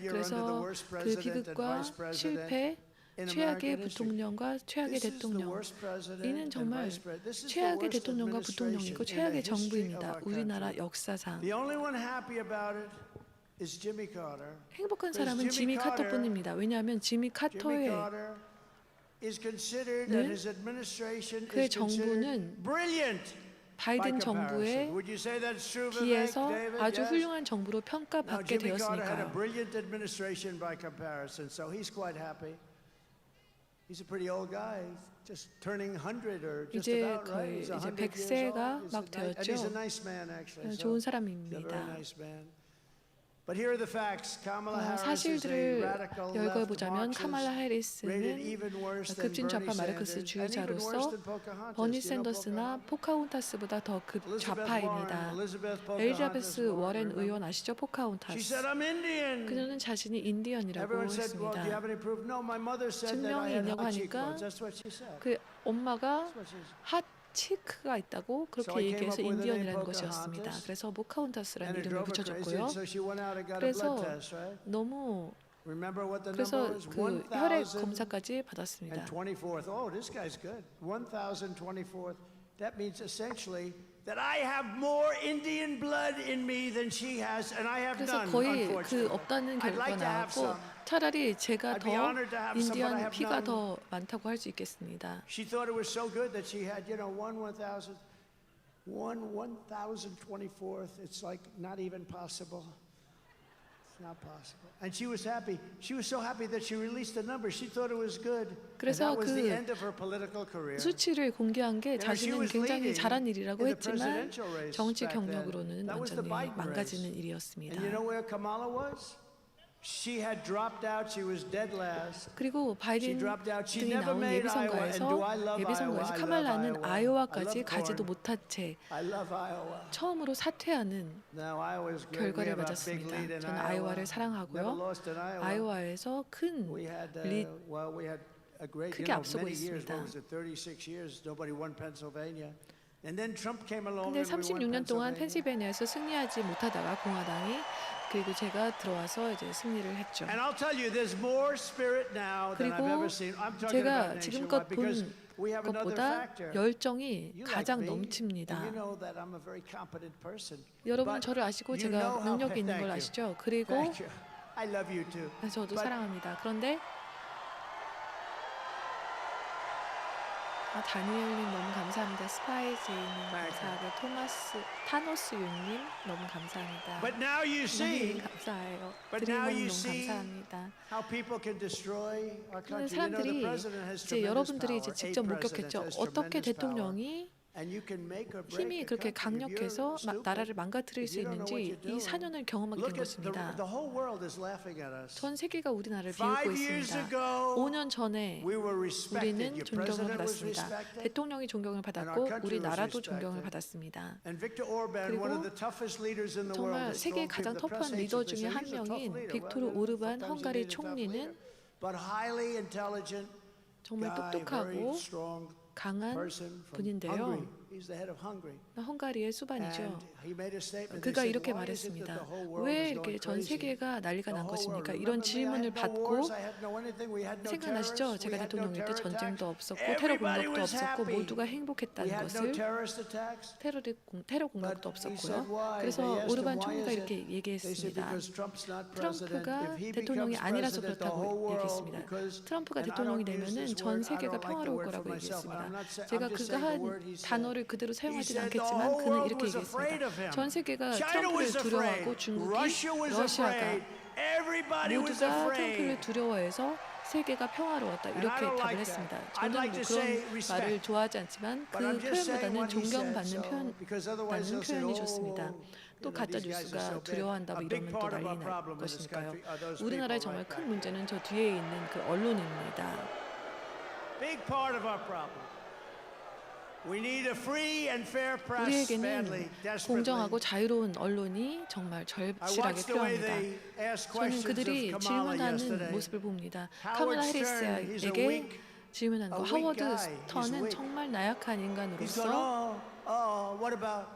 그래서 그 비극과 실패, 최악의 부통령과 최악의 대통령, 이는 정말 최악의 대통령과 부통령이고 최악의 정부입니다. 우리나라 역사상. 행복한 사람은 지미 카터뿐입니다. 왜냐하면 지미 카터의 그의 정부는 바이든 정부에 비해서 아주 훌륭한 정부로 평가받게 되었으니까요. 이제 거의 이제 100세가 막 되었죠. 좋은 사람입니다. 사실들을 열거해보자면 카말라 해리스는 급진 좌파 마르크스 주의자로서 버니 샌더스나 포카혼타스보다 더 급좌파입니다. 엘리자베스 워렌 의원 아시죠? 포카혼타스. 그녀는 자신이 인디언이라고 했습니다. 증명이 있냐고 하니까 그 엄마가 치크가 있다고 그렇게 얘기해서 인디언이라는 것이었습니다. 그래서 모카혼타스라는 이름을 붙여줬고요. 그래서 너무 그래서 그 혈액 검사까지 받았습니다. that I have more Indian blood in me than she has, and I have 그래서 none, 거의 unfortunately. 그 없다는 I'd 결과가 like to have 나왔고 some. 차라리 제가 I'd be 더 honored to have some, but I 인디언 have 피가 none. 더 많다고 할 수 있겠습니다. She thought it was so good that she had, you know, 1,024th. It's like not even possible. It's not possible. And she was happy. She was so happy that she released the number. She thought it was good. And 그래서 that was the 그 end of her political career. 수치를 공개한 게 You know, she 자신은 was 굉장히 leading 잘한 일이라고 in the 했지만 presidential race 정치 back then. 경력으로는 That was the 완전히 Biden 망가지는 race. 일이었습니다. And you know where Kamala was? She had dropped out. She was dead last. 그리고 바이든 dropped out. She 등이 never 나온 made Iowa. And do I love 예비선거에서 Iowa? 카말라는 I love 아이오와까지 corn. 가지도 못한 채 I love Iowa. 처음으로 사퇴하는 Now, Iowa is great. We 결과를 have a big 맞았습니다. lead in 저는 Iowa. 아이오와를 Never 사랑하고요. lost in Iowa. 아이오와에서 큰 We had, 리 well, we had a great, 크게 앞서고 many years. 있습니다. What was it? 36 years. Nobody won Pennsylvania. And then Trump came along 근데 and we won 36년 동안 Pennsylvania. 펜실베니아에서 승리하지 못하다가 공화당이 그리고 제가 들어와서 이제 승리를 했죠. And I'll tell you, there's more spirit now than I've ever 그리고 seen. I'm talking 제가 about 지금껏 nationwide because 본 we have another 것보다 factor. 열정이 You like 가장 me, 넘칩니다. and you know that I'm a very competent person. 여러분은 But 저를 아시고 you 제가 know how- 능력이 있는 걸 thank you. 아시죠? 그리고 Thank you. I love you too. 저도 But 사랑합니다. 그런데 다니엘님 너무 감사합니다. 스파이제이님 감사하고 타노스유님 너무 감사합니다. But now you see, 감사해요. but now 드림님 you 너무 see 감사합니다. how people can destroy our 그런 country. You know, the 사람들이 president has 이제 tremendous 여러분들이 이제 power. 직접 A 목격했죠. president has 어떻게 tremendous power. 대통령이 And you can make or break 힘이 a 그렇게 country. If 강력해서 you're stupid, 나라를 망가뜨릴 수 if you don't know what 있는지 you're 이 doing, 4년을 경험하게 된 look at 것입니다. the whole world is laughing at us. 전 세계가 우리나라를 5 비웃고 years 있습니다. ago, 5년 전에 we were respected. 우리는 Your 존경을 president was 받았습니다. respected. 대통령이 존경을 And our 받았고 country 우리 was 나라도 respected. 존경을 받았습니다. And Victor Orban, one of the toughest leaders in the world, 정말 the 세계 strong 가장 people, the press 터프한 hates 리더 him. They 중에 say 한 he's a tough 명인 leader. 빅토르 Well, 오르반 sometimes you 헝가리 need a tough leader. 총리는 But highly intelligent 정말 guy, very 똑똑하고 strong 강한 person from 분인데요. Hungary. He's the head of Hungary. 헝가리의 수반이죠. And he made a statement. 그가 They said, 이렇게 "Why is it that 말했습니다. the whole world 왜 is 이렇게 going 전 crazy?" 세계가 난리가 The 난 whole 것입니까? world. 이런 Remember me? I 질문을 had no 받고 wars, I had no anything. We had no 생각나시죠? terrorists, 제가 we had no 대통령 때 terror 전쟁도 attacks. 없었고 테러 Everybody 공격도 was 없었고 happy. 모두가 We 행복했다는 had no 것을 terrorist attacks. 테러 공격도 But he said 없었고요. why? 그래서 They asked him, 오르반 why 총리가 is 이렇게 it? They said 얘기했습니다. because Trump's not president. 트럼프가 If he 대통령이 becomes 아니라서 president, the 그렇다고 whole world, 얘기했습니다. because 트럼프가 and I 대통령이 don't use 되면은 this 전 word, I 세계가 don't like the 평화로울 word for 거라고 myself. 얘기했습니다. I'm not saying, 제가 I'm just 그가 saying the 한 word he said. 단어를 그대로 He 사용하진 said the 않겠지만 whole 그는 world 이렇게 was afraid of 얘기했습니다. him. 전 세계가 China 트럼프를 was 두려워하고 afraid. 중국이 Russia was 러시아가 afraid. Everybody was 모두가 afraid. 트럼프를 두려워해서 세계가 평화로웠다 And I 이렇게 don't 답을 like 했습니다. that. I'd 저는 like 뭐 to say 그런 respect. 말을 좋아하지 않지만 그 But I'm just saying 표현보다는 what he said, 존경받는 so, because otherwise 라는 they'll say, 표현이 "Oh, 좋습니다. 또 you know, 가짜 these guys are 뉴스가 so bad." 두려워한다 뭐 A big 이러면 또 part of 난리 our 날 problem in this 것이니까요. country are those 우리나라의 people 정말 right 큰 back. 문제는 저 뒤에 있는 그 언론입니다. Big part of our problem. We need a free and fair press badly, 우리에게는 desperately. 공정하고 자유로운 언론이 정말 절실하게 I watched the way 필요합니다. they asked 저는 questions 그들이 of Kamala 질문하는 yesterday. 모습을 봅니다. Howard 카말라 Stern, he's a 해리스에게 weak, 질문한 거. a weak 하워드 guy. He's 스턴은 weak. 정말 나약한 He's 인간으로서 gone, what about,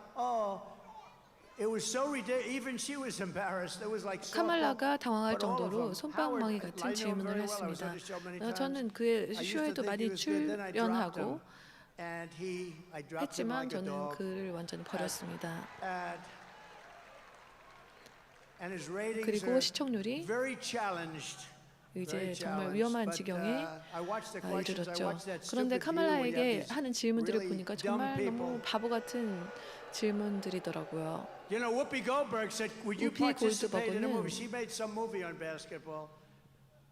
it was so ridiculous. Even she was embarrassed. It was like 카말라가 당황할 but all of 정도로 them. 손방망이 Howard, 같은 I know him 질문을 very well. I was 했습니다. on his show many times. 저는 그의 I used to 쇼에도 think he 많이 was good, then I dropped 출연하고 him. And I dropped him 했지만 like a 저는 dog. 그를 완전히 버렸습니다. And his ratings 그리고 are 시청률이 very challenged. 이제 정말 위험한 지경에 이르렀죠. 그런데 그런데 카말라에게 하는 질문들을 보니까 정말 너무 바보 같은 질문들이더라고요. You know, Whoopi Goldberg said, "Would you 우피 participate in a 골드버그는 movie?" She made some movie on basketball.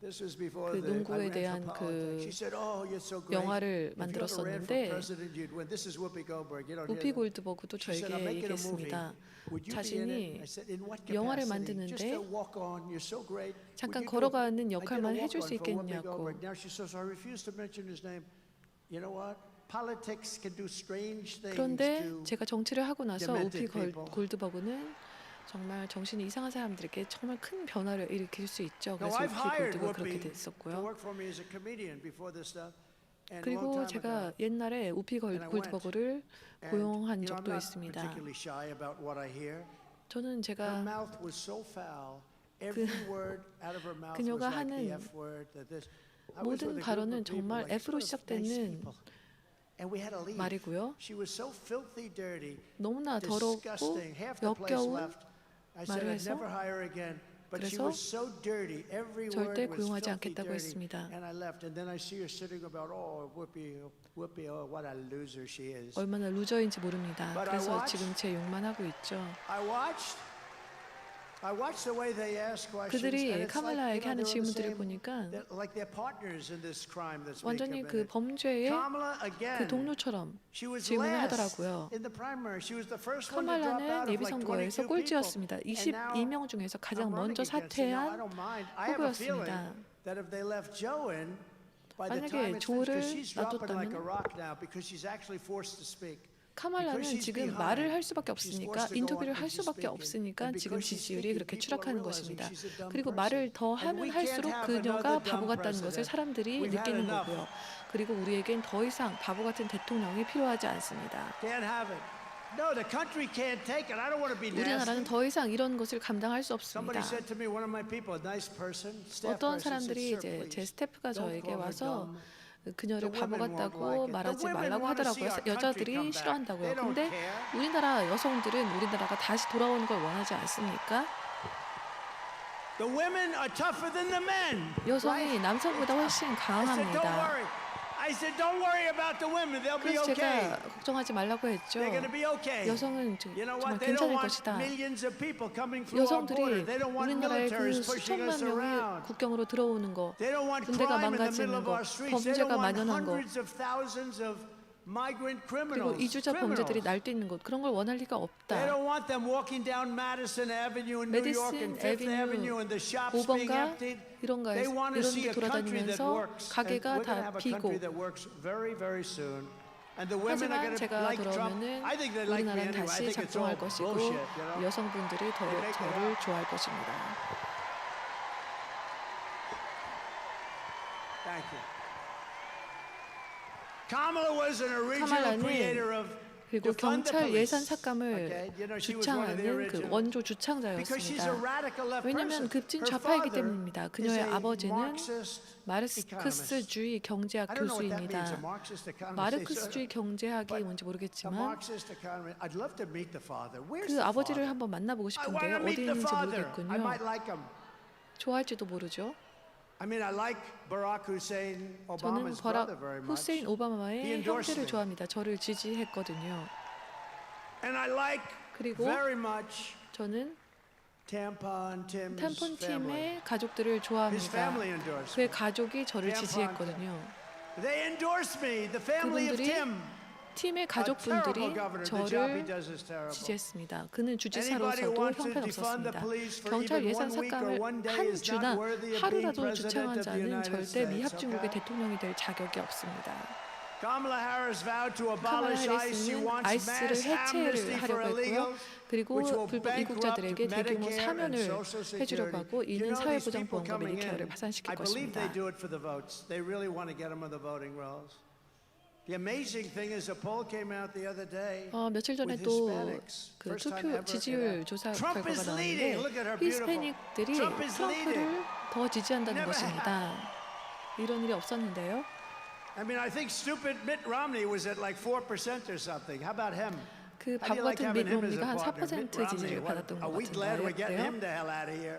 This was before 그 the I 농구에 ran for 대한 politics. She said, "Oh, you're so great. 영화를 If you ever ran for 만들었었는데 president, you'd win." This is Whoopi Goldberg. You don't 우피 hear that. 골드버그도 She said, "I'm 저에게 making a movie. 얘기했습니다. Would you be in it?" 자신이 I said, "In what 영화를 capacity? Just 만드는데 to walk on. You're so great. 잠깐 Would you do-" 걸어가는 I did a 역할만 해줄 walk-on 수 for Whoopi 있겠냐고. Goldberg. Now she says, "I refuse to mention his name." You know what? Politics can do strange things 그런데 to 제가 정치를 하고 나서 demented 우피 people. 골드버그는 정말 정신이 이상한 사람들에게 정말 큰 변화를 일으킬 수 있죠. Now, 그래서 I've 우피 hired 골드버가 그렇게 Whoopi to 됐었고요. work for me as a comedian before this stuff. And a long 그리고 time 제가 ago. 옛날에 우피 And I went. 골드버그를 And, 고용한 you know, I'm 적도 not 있습니다. particularly shy about what I hear. 저는 Her 제가 mouth was so foul. Every word out of her mouth was 그녀가 like the 하는 F word. That this. I was with 모든 a group 발언은 of people, 정말 like F로 sort of nice 시작되는 people. And we had to leave. 말이고요. She was so filthy dirty. 너무나 더럽고 disgusting. Half the place 역겨운 left. I said 말을 I'd 해서 never hire again. But she 그래서 was so dirty. Every word 절대 was 고용하지 filthy 않겠다고 dirty. 했습니다. And I left. And then I see her sitting about, oh, Whoopi, oh, what a loser she is. 얼마나 루저인지 모릅니다. But 그래서 I 지금 제 욕만 하고 있죠. I watched the way they ask questions. 그들이 and it's 카말라에게 like, 하는 they're the 질문들을 same, 보니까 like they're partners in this crime that's 완전히 being 그 committed. 범죄의 Kamala, again, 그 동료처럼 she was 질문을 last 하더라고요. in the primary. She was the first one to drop out 카말라는 of 예비 like 선거에서 22 people. 꼴찌였습니다. And now 22명 중에서 가장 I'm running 먼저 against it. Now, I 사퇴한 don't mind. I have a feeling 후보였습니다. that if they left Joe in, by the 만약에 time it's finished, 조를 because she's dropping like a 놔뒀다면 rock now because she's actually forced to speak. 카말라는 지금 말을 할 수밖에 없으니까 인터뷰를 할 수밖에 없으니까 지금 지지율이 그렇게 추락하는 것입니다. 그리고 말을 더 하면 할수록 그녀가 바보 같다는 것을 사람들이 느끼는 거고요. 그리고 우리에겐 더 이상 바보 같은 대통령이 필요하지 않습니다. No, the country can't take it. I don't want to be nasty. 우리나라는 더 이상 이런 것을 감당할 수 Somebody 없습니다. said to me, one of my people, a nice person, staff 어떤 person, 사람들이 said, Sir, 이제 제 please, 스태프가 don't 저에게 call her 와서 dumb. 그녀를 The 바보 women won't 같다고 like it. 말하지 The women 말라고 want to see 하더라고요. our country 여자들이 come back. 싫어한다고요. They don't 근데 care. 우리나라 여성들은 우리나라가 다시 돌아오는 걸 원하지 않습니까? The women are tougher than the men. 여성이 남성보다 훨씬 I said, don't 강합니다. worry. I said, don't worry about the women. They'll be 그래서 okay. 제가 걱정하지 말라고 했죠. They're going to be okay. 여성은 You know 정말 what? They don't 괜찮을 want 것이다. millions of people coming through our border. 여성들이 They don't want 우리나라에 그 militaries pushing 수천만 us 명이 around. 국경으로 들어오는 거, They don't want 군대가 crime in the middle 망가지는 of 거, our streets. They 범죄가 don't want 만연한 거, hundreds of thousands of migrant 그리고 criminals. 이주자 범죄들이 날뛰는 것, 그런 걸 원할 리가 They 없다. don't want them walking down Madison Avenue in New York and 메디슨 Fifth Avenue 애비뉴 and the shops being 5번가 emptied. 이런 They want to see 데 a country that 돌아다니면서 works. And 가게가 we're going to 다 have a 비고. country that works very, very soon. And the women are 하지만 going to 제가 like Trump. 돌아오면은 I think they like me 우리나라는 anyway. I 다시 think it's all 작동할 것이고 bullshit, you know? 여성분들이 They make it 저를 up. 좋아할 것입니다. Thank you. Kamala was an original creator of 그리고 defund the 경찰 예산 police. 삭감을 Okay? You know, she was one of the 주창하는 그 original. 원조 Because she's a 주창자였습니다. radical left person. 왜냐하면 급진 Her 좌파이기 father 때문입니다. is 그녀의 a 아버지는 Marxist economist. 마르크스주의 경제학 I don't know what that means, a 교수입니다. Marxist economist. 마르크스주의 경제학이 But 뭔지 a 모르겠지만 Marxist economist. I'd love to meet the father. Where's 그 the 아버지를 father? 한번 만나보고 I want to 싶은데요. meet 어디 the 있는지 father. I 모르겠군요. might like him. 좋아할지도 모르죠. I mean, I like Barack Hussein 저는 Obama's brother 버락 very much. 후세인 He 오바마의 endorsed 형제를 me. 좋아합니다. 저를 지지했거든요. And I like 그리고 very much 저는 Tampon Tim's 탐폰 family. 팀의 가족들을 His 좋아합니다. family endorsed 그의 me. 가족이 저를 Tampon 지지했거든요. They endorsed me. The family of 그분들이 Tim. 팀의 가족분들이 저를 지지했습니다. 그는 주지사로서도 형편없었습니다. 경찰 예산 삭감을 한 주나 하루라도 주창한 자는 절대 미합중국의 대통령이 될 자격이 없습니다. 카말라 해리스는 아이스를 해체를 하려고 했고요. 그리고 불법 입국자들에게 대규모 사면을 해주려고 하고 이는 사회보장보험과 메디케어를 파산시킬 것입니다. 며칠 전에 또 그 투표 지지율 조사 결과가 나왔는데 히스패닉들이 트럼프를 더 지지한다는 것입니다. 이런 일이 없었는데요. I mean, I think stupid Mitt Romney was at like 4% or something. How about him? 그 바보 같은 밋 롬니가 한 4% 지지를 받았던 것 같은데요.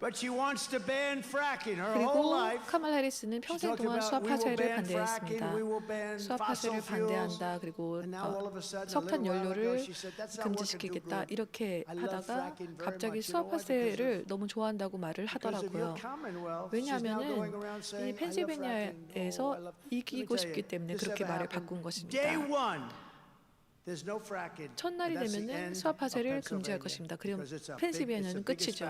But she wants to ban fracking her whole 그리고 life. 카말라 해리스는 평생 동안 수압 화재를 반대했습니다. 수압 화재를 반대한다. 그리고 석탄 연료를 금지시키겠다. 이렇게 하다가 갑자기 수압 화재를 너무 좋아한다고 말을 하더라고요. 왜냐하면은 이 펜실베니아에서 이기고 싶기 때문에 그렇게 말을 바꾼 것입니다. 첫날이 되면은 수압 화재를 금지할 것입니다. 그럼 펜실베니아는 끝이죠.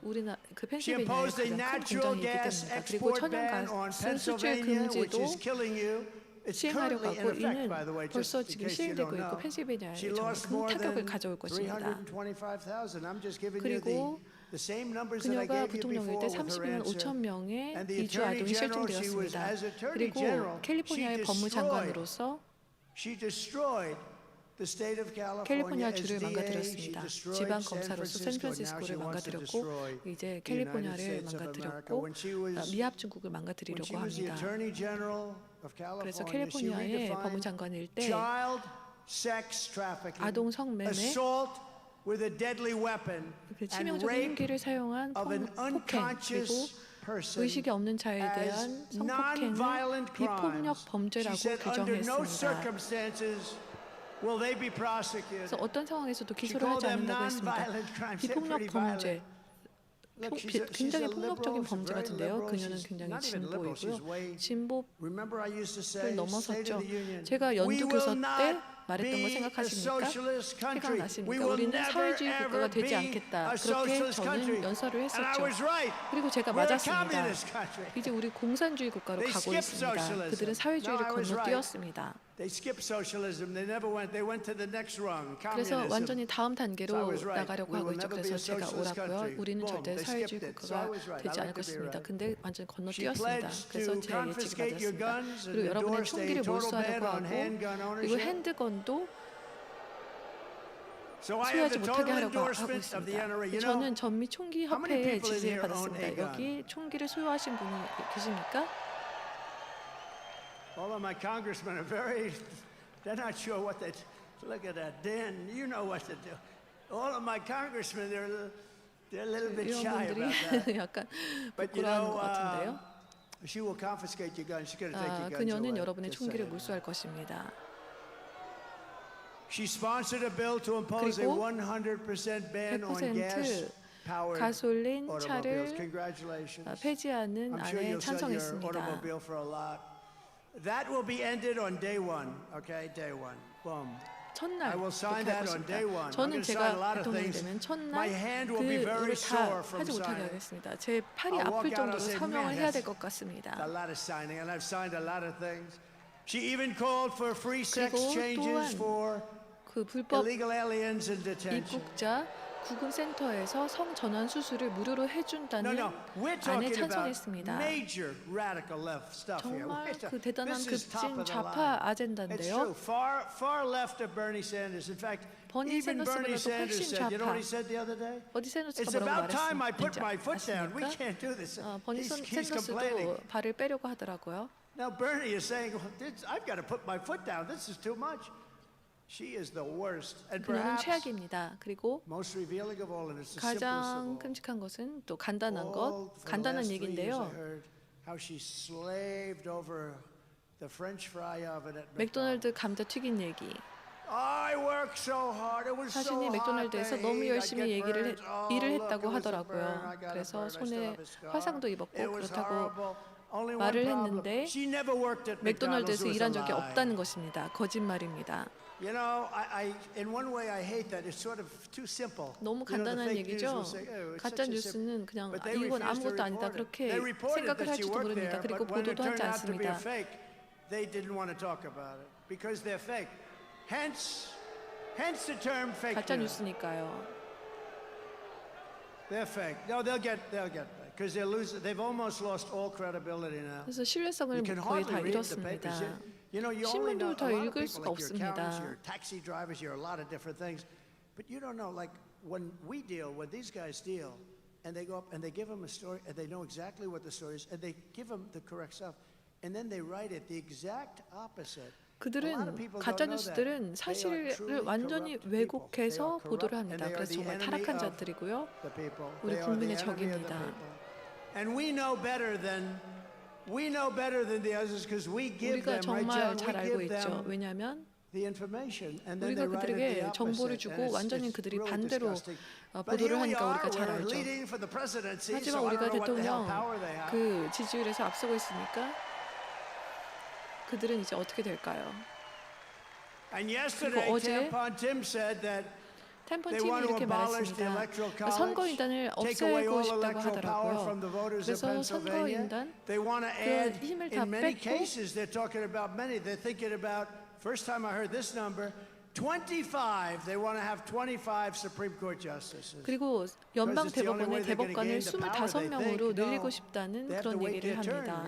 우리나라 그 펜실베니아에 가장 큰 공장이 있기 때문입니다. 그리고 천연가스 수출 금지도 시행하려고 하고 이는 벌써 지금 시행되고 있고 펜실베니아에 정말 큰 타격을 가져올 것입니다. 그리고 그녀가 부통령일 때 32만 5천 명의 이주 아동이 실종되었습니다. 그리고 캘리포니아의 법무장관으로서 She destroyed 캘리포니아주를 망가뜨렸습니다. 지방 검사로서 샌프란시스코를 망가뜨렸고 이제 캘리포니아를 망가뜨렸고 미합 중국을 망가뜨리려고 합니다. 그래서 캘리포니아의 법무장관일 때 아동 성매매, 치명적인 흉기를 사용한 폭행, 그리고 의식이 없는 자에 대한 성폭행을 비폭력 범죄라고 규정했습니다. 그래서 어떤 상황에서도 기소를 하지 않는다고 했습니다. 비폭력 범죄, 굉장히 폭력적인 범죄 같은데요. 그녀는 굉장히 진보이고요. 진보를 넘어섰죠. 제가 연두 교서 때 말했던 거 생각하십니까? 생각나십니까? 우리는 사회주의 국가가 되지 않겠다. 그렇게 저는 연설을 했었죠. 그리고 제가 맞았습니다. 이제 우리 공산주의 국가로 가고 있습니다. 그들은 사회주의를 건너뛰었습니다. 그래서 완전히 다음 단계로 나가려고 하고 있죠. 그래서 제가 옳았고요. 우리는 절대 사회주의 국가가 되지 않을 것입니다. 근데 완전히 건너뛰었습니다. 그래서 제 예측이 맞았습니다. 그리고 여러분의 총기를 몰수하려고 하고 그리고 핸드건도 소유하지 못하게 하려고 하고 있습니다. 저는 전미 총기 협회의 지지를 받았습니다. 여기 총기를 소유하신 분이 계십니까? All of my congressmen are they're not sure what they, look at that, Dan, you know what to do. All of my congressmen, they're a little bit shy about that. 약간 부끄러워하는 것 같은데요. She will confiscate your guns. She's going to take your guns away. 그녀는 여러분의 총기를 몰수할 것입니다. She sponsored a bill to impose a 100% ban on gas. 가솔린 차를 폐지하는 안에 찬성했습니다. That will be ended on day one. Okay, day one. Boom. 첫날 할 것입니다. 저는 제가 대통령이 되면 첫날 그를 다 하지 못하게 하겠습니다. 제 팔이 아플 정도로 서명을 해야 될 것 같습니다. 그리고 또한 그 불법 입국자 구금센터에서 성전환 수술을 무료로 해준다는 안에 찬성했습니다. 정말 그 대단한 급진 좌파 아젠다인데요. 버니 샌더스보다도 훨씬 좌파. 버니 샌더스가 뭐라고 말했습니까? 버니 샌더스도 발을 빼려고 하더라고요. Now Bernie is saying, I've got to put my foot down. This is too much. She is the worst. And 그녀는 최악입니다. 그리고 가장 끔찍한 것은 또 간단한 얘기인데요. 맥도날드 감자튀긴 얘기. 자신이 맥도날드에서 너무 열심히 일을 했다고 하더라고요. 그래서 손에 화상도 입었고 그렇다고 말을 했는데 맥도날드에서 일한 적이 없다는 것입니다. 거짓말입니다. 너무 간단한 얘기죠. 가짜 뉴스는 그냥 이건 아무것도 아니다 그렇게 생각을 할지도 모릅니다. 그리고 보도도 하지 않습니다. 가짜 뉴스니까요. 그래서 신뢰성을 거의 다 잃었습니다. 신문도 더 읽을 수가 없습니다. Taxi drivers, you're a lot of different things, but you don't know. Like when these guys deal, and they go up and they give them a story, and they know exactly what the story is, and they give them the correct stuff, and then they write it the exact opposite. 그들은 가짜 뉴스들은 사실을 완전히 왜곡해서 보도를 합니다. 그래서 정말 타락한 자들이고요. 우리 국민의 적입니다. And we know better than the others because we give 우리가 them, right, 정말 John? 잘 We 알고 give 있죠. them 왜냐하면 the information, and then 우리가 they write it 그들에게 the 정보를 opposite. 주고 And 완전히 it's 그들이 really 반대로 disgusting. 보도를 But here we 하니까 우리가 are, 잘 we're 알죠. leading for the presidency, 하지만 so I 우리가 don't know what the hell 대통령 power they have. 그 지지율에서 앞서고 있으니까 그들은 이제 어떻게 될까요? And yesterday, Tim said that 템펀 팀이 이렇게 말했습니다. 선거인단을 없애고 싶다고 하더라고요. 그래서 선거인단 그 힘을 다 뺏고 First time I heard this number, 25. They want to have 25 Supreme Court justices. 그리고 연방 대법원의 대법관을 25명으로 늘리고 싶다는 그런 얘기를 합니다.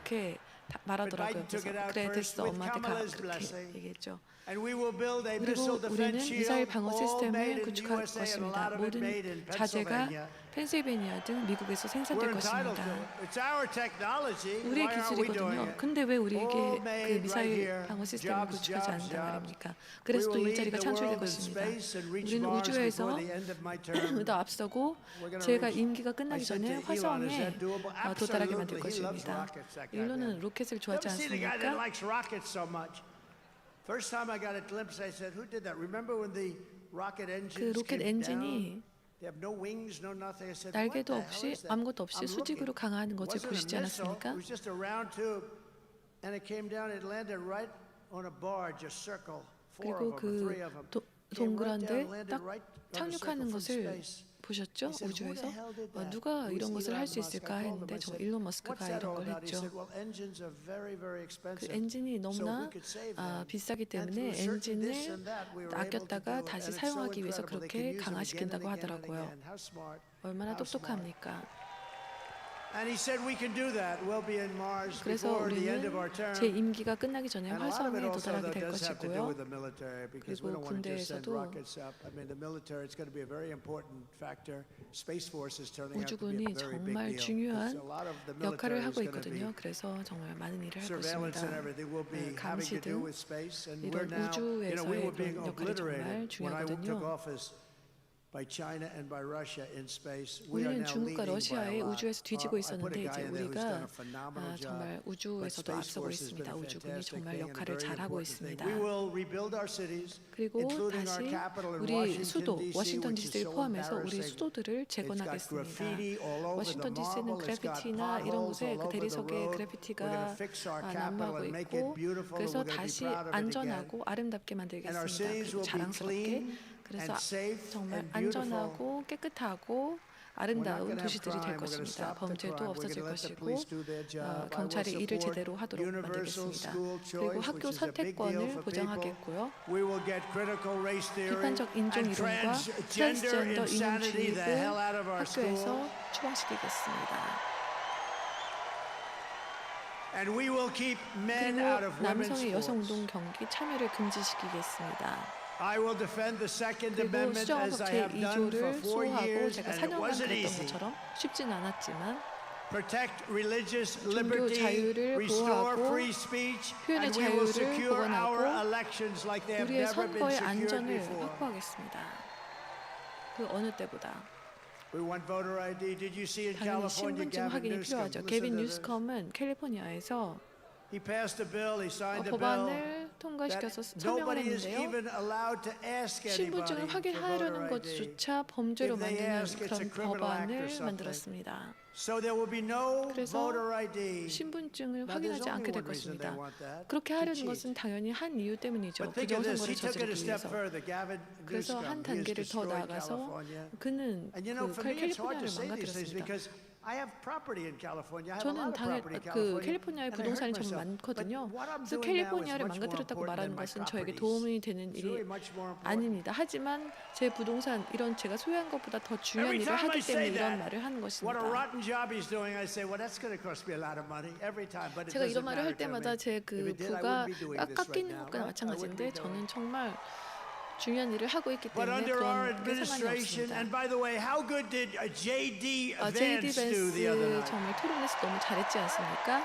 그렇게 말하더라고요. 그래서 그래 됐어, 엄마한테 가, 그렇게 얘기했죠. 그리고 우리는 미사일 방어 시스템을 구축할 것입니다. 모든 자재가 펜실베니아 등 미국에서 생산될 We're entitled 것입니다. to it. It's our technology. 우리의 Why aren't we doing 기술이거든요. it? 근데 왜 우리에게 All 그 made right 미사일 here. 방어 시스템을 Jobs, 구축하지 jobs, 않는단 jobs. 말입니까? We 그래서 또 will lead 일자리가 the 창출될 world in 것입니다. space and reach 우리는 Mars 우주에서 before the end of my term. 더 앞서고 We're gonna 제가 reach- 임기가 끝나기 I said 전에 to Elon, is 화성에 that doable? 도달하게 만들 Absolutely. He loves 것입니다. rockets, that guy, 일론은 man. 로켓을 You 좋아하지 ever see the guy that 않습니까? likes rockets so much? First time I got a glimpse, I said, "Who did that?" Remember when the rocket engines 그 로켓 came 엔진이 down? They have no wings, no nothing. I said, 날개도 "What the hell 없이 is that?" 아무것도 없이 I'm 수직으로 looking. 강화하는 It 것을 wasn't a 보시지 missile. 않았습니까? It was just a round tube, and it came down. It landed right on a barge, a circle, four 그리고 of them, or three 그 of them. 동그란데 딱 착륙하는 것을 보셨죠? He said, "Who 우주에서 the hell did that?" 누가 It was 이런 것을 Elon 할 수 Musk. 있을까 I told him, 했는데 I 저 said, 일론 "What's 머스크가 that 이런 all 걸 about?" He 했죠. said, "Well, engines are very, very 그 expensive. 엔진이 So 너무나 we could save them. 비싸기 And 때문에 through certain this 엔진을 and that, we were able to 아꼈다가 do it. 다시 And it's so 사용하기 위해서 incredible. They 그렇게 can use them again and 강화시킨다고 again and 하더라고요. again. How smart. 얼마나 How smart. 똑똑합니까? And he said we can do that. We'll be in Mars 그래서 before the end of 우리는 our term. 제 임기가 끝나기 전에 And a lot of it 화성에 also 도달하게 that 될 does have to do 것이고요. with the military because we 그리고 don't want to just send 군대에서도 rockets up. I mean, the military it's going to be a very important factor. Space Force is turning out to be a 우주군이 very big 정말 deal. 중요한 A lot of the 역할을 military is 하고 going to be 있거든요. 그래서 정말 많은 일을 할 surveillance and 것입니다. everything will be having to 감시 do 등 with space. And we're 이런 now, we were 우주에서의 being 그런 역할이 정말 obliterated when I took 중요하거든요. office. By China and by Russia in space, we are 우리는 now 중국과 leading by a 러시아의 lot. 우주에서 뒤지고 I put a 있었는데 guy 이제 in there who's done 우리가 a phenomenal job. 정말 But 우주에서도 Space 앞서고 Force has been 있습니다. a 우주군이 fantastic 정말 thing and a 역할을 very 잘하고 important thing. 있습니다. We will rebuild our cities, 그리고 including our 다시 capital in 우리 Washington 수도 D.C., 워싱턴 which is DC를 so 포함해서 우리 embarrassing. 수도들을 It's got 재건하겠습니다. graffiti all over 워싱턴 the DC는 marble. It's got 그래피티나 이런 potholes 곳에 all 그 over the 대리석에 road. We're 그래피티가 going to fix our capital 난무하고 and make it 있고 beautiful. And 그래서 we're going to be 다시 proud of it again. 안전하고 아름답게 And our 만들겠습니다. cities 그리고 will be 자랑스럽게 clean 그래서 and safe 정말 and beautiful. 안전하고 깨끗하고 아름다운 도시들이 될 것입니다. 범죄도 없어질 것이고 경찰이 일을 제대로 하도록 만들겠습니다. 그리고 학교 선택권을 보장하겠고요. 비판적 인종 이론과 트랜스젠더 이념주의를 학교에서 추방시키겠습니다. 그리고 남성의 여성운동 경기 참여를 금지시키겠습니다. 그리고 수정헌법 제2조를 수호하고 제가 4년간 그랬던 것처럼 쉽진 않았지만 종교 자유를 보호하고 표현의 자유를 복원하고 우리의 선거의 안전을 확보하겠습니다. 그 어느 때보다. 당연히 신분증 확인이 필요하죠. 게빈 뉴스컴은 캘리포니아에서 법안을 통과시켜서 서명을 했는데요. 신분증을 확인하려는 것조차 범죄로 만드는 그런 법안을 만들었습니다. 그래서 신분증을 확인하지 않게 될 것입니다. 그렇게 하려는 것은 당연히 한 이유 때문이죠. 부정선거를 저지르기 위해서. 그래서 한 단계를 더 나아가서 그는 그 캘리포니아를 망가뜨렸습니다. 저는 그 캘리포니아에 부동산이 정말 많거든요. 그래서 캘리포니아를 망가뜨렸다고 말하는 것은 저에게 도움이 되는 일이 아닙니다. 하지만 제 부동산 이런 제가 소유한 것보다 더 중요한 일을 하기 때문에 이런 말을 하는 것입니다. 제가 이런 말을 할 때마다 제 그 부가 깎이는 것과 마찬가지인데 저는 정말 중요한 일을 하고 있기 때문에 그런 게 상관이 없습니다. J.D. 벤스 정말 토론에서 너무 잘했지 않습니까?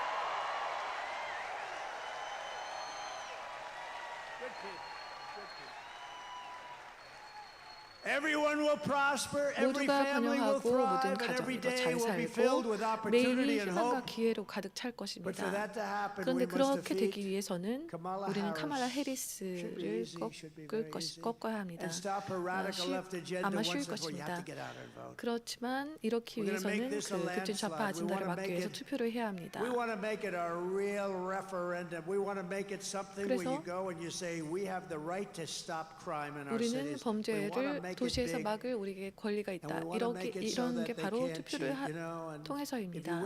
모두가 번영하고 모든 가정이 더 잘 살고 매일이 희망과 기회로 가득 찰 것입니다. 그런데 그렇게 되기 위해서는 우리는 카말라 해리스를 꺾어야 합니다. 아마 쉬울 것입니다. 그렇지만 이렇기 위해서는 그 급진 좌파 아진다를 막기 위해서 투표를 해야 합니다. 그래서 우리는 범죄를 도시에서 막을 우리에게 권리가 있다. 이런 게 바로 투표를 통해서입니다.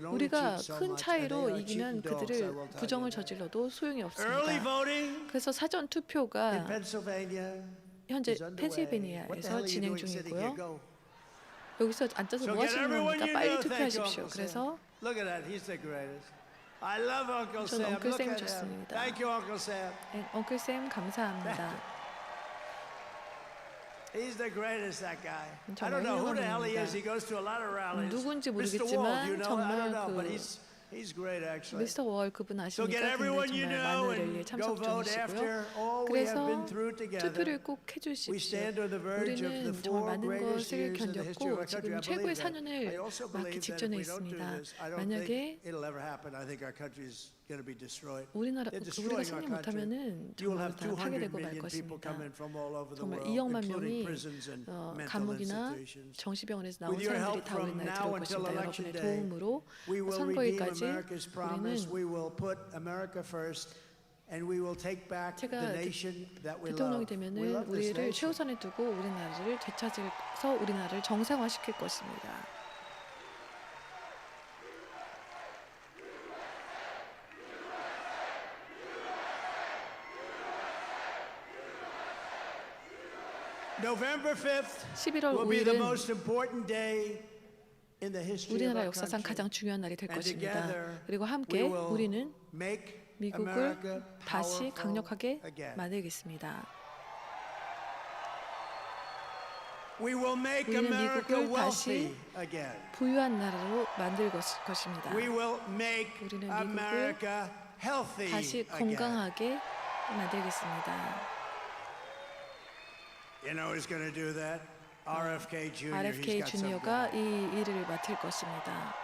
우리가 큰 차이로 이기면 그들을 부정을 저질러도 소용이 없습니다. 그래서 사전 투표가 현재 펜실베니아에서 진행 중이고요. 여기서 앉아서 뭐 하시는 겁니까? 빨리 투표하십시오. 그래서 저는 엉클쌤 좋습니다. 엉클쌤 감사합니다. He's the greatest, that guy. I 정말 don't know who the hell he 훌륭한 is. He goes to a lot of rallies. 누군지 Mr. Wall, you 모르겠지만 know? I don't know, 정말 but 그 he's great, actually. 미스터 월 그분 So get 아십니까? everyone 굉장히 you 정말 know 많은 랠리에 and go 참석 vote 중이시고요. after all we have been 그래서 through together. 투표를 꼭 We 해주십시오. stand on the verge of the 우리는 정말 four 많은 greatest 것을 years in the history of 견뎠고 our country. 지금 I 최고의 believe that. I 4년을 also 맞기 believe that if 직전에 we don't do 있습니다. this, I don't 만약에 think it'll ever happen. I think our country is going to be destroyed. 우리가 They're 승리 destroying our country. 못하면은 You will 정말 have 다 200 파괴되고 말 million people 것입니다. coming from all over the 정말 world, 2억만 including 명이 prisons and mental 감옥이나 institutions. 정시병원에서 나온 With your 사람들이 help 다 from 우리나라에 now 들어올 until 것입니다. election 여러분의 day, 도움으로 we will redeem 선거일까지 America's promise. 우리는 We will put America first, and we will take back the 제가 nation that we 대통령이 love. We 되면은 love this 우리를 nation. 최우선에 두고 우리나라를 되찾아서 우리나라를 정상화시킬 것입니다. November 5th 11월 will be the 5일은 most important day in the history of 우리나라 our 역사상 country. 가장 중요한 날이 될 And 것입니다. together 그리고 we 함께 will 우리는 make 미국을 America 다시 powerful 강력하게 again. 만들겠습니다. We will make 우리는 America 미국을 다시 wealthy again. 부유한 나라로 만들 것입니다. We will make 우리는 미국을 America healthy 다시 again. 건강하게 만들겠습니다. You know who's going to do that? RFK Jr. RFK He's got some 주니어가 guy. 이 일을 맡을 것입니다.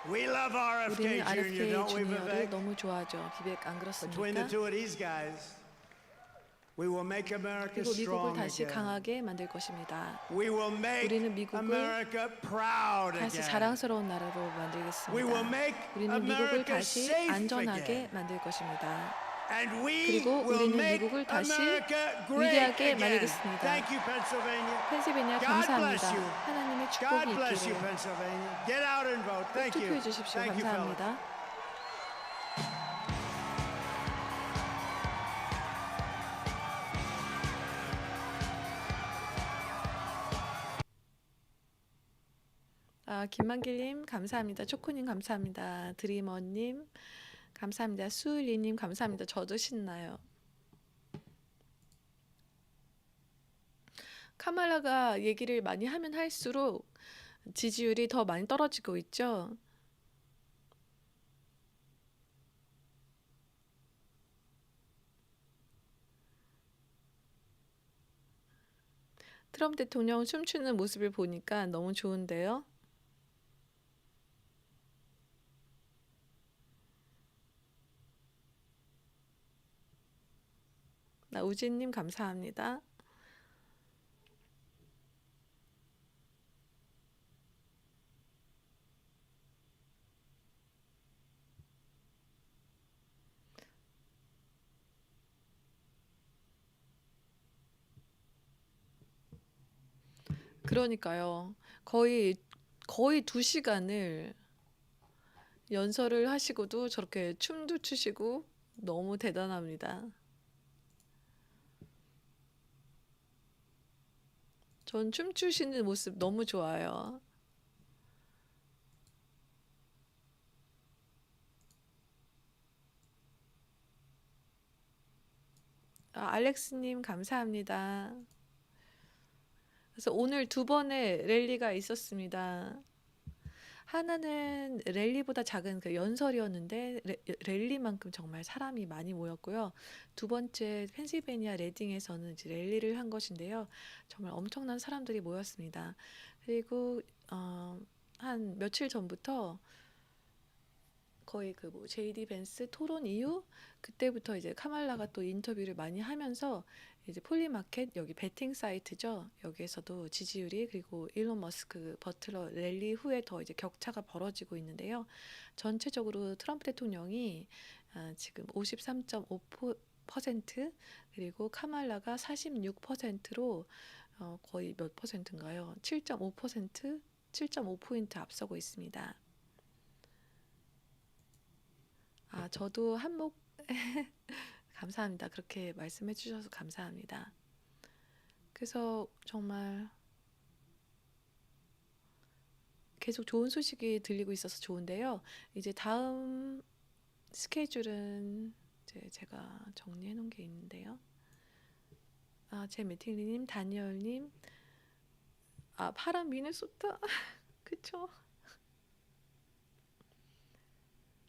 We love RFK 우리는 Jr. RFK Don't we, 주니어를 Vivek? 너무 좋아하죠. 비백 안 Between the 그렇습니까? two of these guys, we will make America 그리고 미국을 strong 다시 again. 강하게 만들 것입니다. We will make 우리는 미국을 America proud 다시 again. 자랑스러운 나라로 We will 만들겠습니다. make 우리는 미국을 America 다시 safe 안전하게 again. 만들 것입니다. And we 그리고 will 우리는 make 미국을 다시 America great 위대하게 again. 만들겠습니다. Thank you, Pennsylvania. 펜실베니아 God 감사합니다. bless you. 하나님의 God 축복이 bless you, 있기를. Pennsylvania. Get out and vote. 꼭 Thank you. 투표해 주십시오. Thank you, fellas. 감사합니다. 김만길님 감사합니다. 초코님 감사합니다. 드리머님 감사합니다. 수일리님 감사합니다. 저도 신나요. 카말라가 얘기를 많이 하면 할수록 지지율이 더 많이 떨어지고 있죠. 트럼프 대통령 춤추는 모습을 보니까 너무 좋은데요. 우진님 감사합니다. 그러니까요. 거의 2시간을 연설을 하시고도 저렇게 춤도 추시고 너무 대단합니다. 전 춤추시는 모습 너무 좋아요. 알렉스님 감사합니다. 그래서 오늘 2번의 랠리가 있었습니다. 하나는 랠리보다 작은 그 연설이었는데 랠리만큼 정말 사람이 많이 모였고요. 2번째 펜실베니아 레딩에서는 이제 랠리를 한 것인데요. 정말 엄청난 사람들이 모였습니다. 그리고 한 며칠 전부터 거의 그 뭐 JD 벤스 토론 이후 그때부터 이제 카말라가 또 인터뷰를 많이 하면서 이제 폴리마켓 여기 베팅 사이트죠. 여기에서도 지지율이 그리고 일론 머스크 버틀러 랠리 후에 더 이제 격차가 벌어지고 있는데요. 전체적으로 트럼프 대통령이 지금 53.5% 그리고 카말라가 46%로 거의 몇 퍼센트인가요? 7.5%, 7.5포인트 앞서고 있습니다. 저도 한몫 감사합니다. 그렇게 말씀해 주셔서 감사합니다. 그래서 정말 계속 좋은 소식이 들리고 있어서 좋은데요. 이제 다음 스케줄은 이제 제가 정리해 놓은 게 있는데요. 제메팅리님, 다니엘님, 파란 미네소타, 그쵸?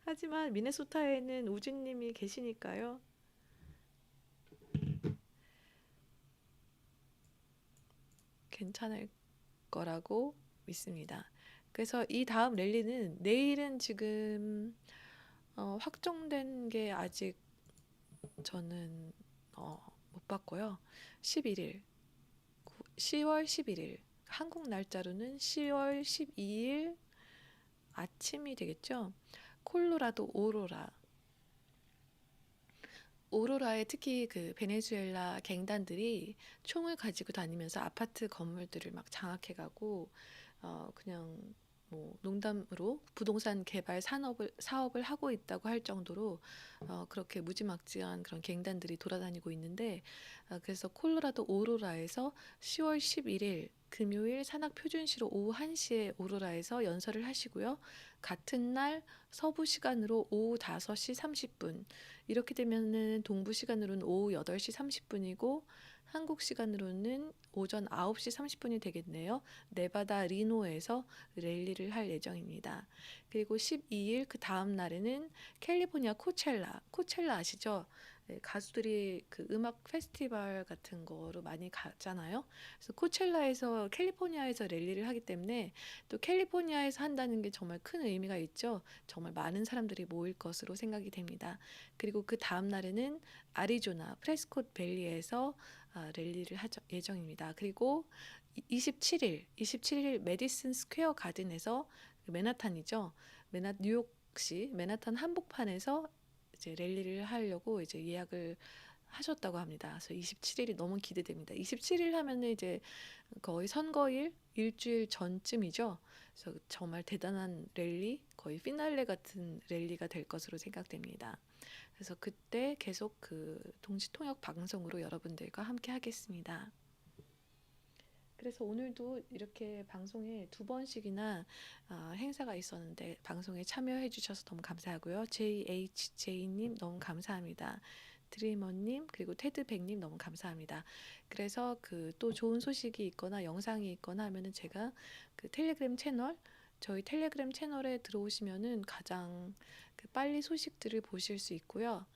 하지만 미네소타에는 우진님이 계시니까요. 괜찮을 거라고 믿습니다. 그래서 이 다음 랠리는 내일은 지금 확정된 게 아직 저는 못 봤고요. 11일, 10월 11일, 한국 날짜로는 10월 12일 아침이 되겠죠. 콜로라도 오로라에 특히 그 베네수엘라 갱단들이 총을 가지고 다니면서 아파트 건물들을 막 장악해가고 그냥 뭐 농담으로 부동산 개발 사업을 하고 있다고 할 정도로 그렇게 무지막지한 그런 갱단들이 돌아다니고 있는데 그래서 콜로라도 오로라에서 10월 11일 금요일 산악표준시로 오후 1시에 오로라에서 연설을 하시고요. 같은 날 서부 시간으로 오후 5시 30분 이렇게 되면은 동부 시간으로는 오후 8시 30분이고 한국 시간으로는 오전 9시 30분이 되겠네요. 네바다 리노에서 랠리를 할 예정입니다. 그리고 12일 그 다음 날에는 캘리포니아 코첼라 아시죠? 네, 가수들이 그 음악 페스티벌 같은 거로 많이 가잖아요. 그래서 코첼라에서 캘리포니아에서 랠리를 하기 때문에 또 캘리포니아에서 한다는 게 정말 큰 의미가 있죠. 정말 많은 사람들이 모일 것으로 생각이 됩니다. 그리고 그 다음 날에는 아리조나 프레스콧 밸리에서 랠리를 할 예정입니다. 그리고 27일 메디슨 스퀘어 가든에서 맨하탄이죠. 뉴욕시 맨하탄 한복판에서 이제 랠리를 하려고 이제 예약을 하셨다고 합니다. 그래서 27일이 너무 기대됩니다. 27일 하면은 이제 거의 선거일 일주일 전쯤이죠. 그래서 정말 대단한 랠리, 거의 피날레 같은 랠리가 될 것으로 생각됩니다. 그래서 그때 계속 그 동시통역 방송으로 여러분들과 함께 하겠습니다. 그래서 오늘도 이렇게 방송에 2번씩이나 행사가 있었는데 방송에 참여해 주셔서 너무 감사하고요. JHJ님 너무 감사합니다. 드리머님 그리고 테드백님 너무 감사합니다. 그래서 그 또 좋은 소식이 있거나 영상이 있거나 하면은 제가 그 텔레그램 채널 저희 텔레그램 채널에 들어오시면은 가장 그 빨리 소식들을 보실 수 있고요.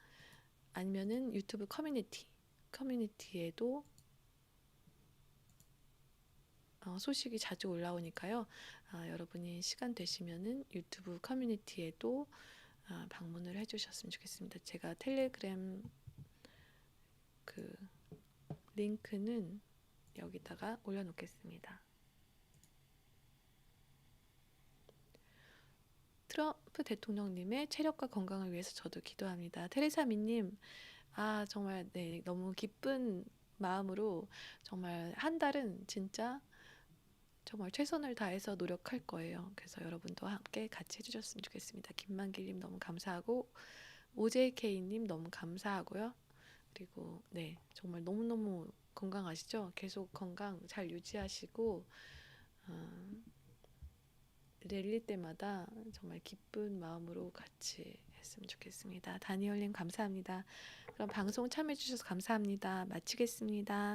아니면은 유튜브 커뮤니티에도 소식이 자주 올라오니까요. 여러분이 시간 되시면은 유튜브 커뮤니티에도 방문을 해주셨으면 좋겠습니다. 제가 텔레그램 그 링크는 여기다가 올려놓겠습니다. 트럼프 대통령님의 체력과 건강을 위해서 저도 기도합니다. 테레사 미님, 정말 네 너무 기쁜 마음으로 정말 한 달은 진짜 정말 최선을 다해서 노력할 거예요. 그래서 여러분도 함께 같이 해주셨으면 좋겠습니다. 김만길님 너무 감사하고 OJK님 너무 감사하고요. 그리고 네 정말 너무너무 건강하시죠? 계속 건강 잘 유지하시고 랠리 때마다 정말 기쁜 마음으로 같이 했으면 좋겠습니다. 다니엘님 감사합니다. 그럼 방송 참여해 주셔서 감사합니다. 마치겠습니다.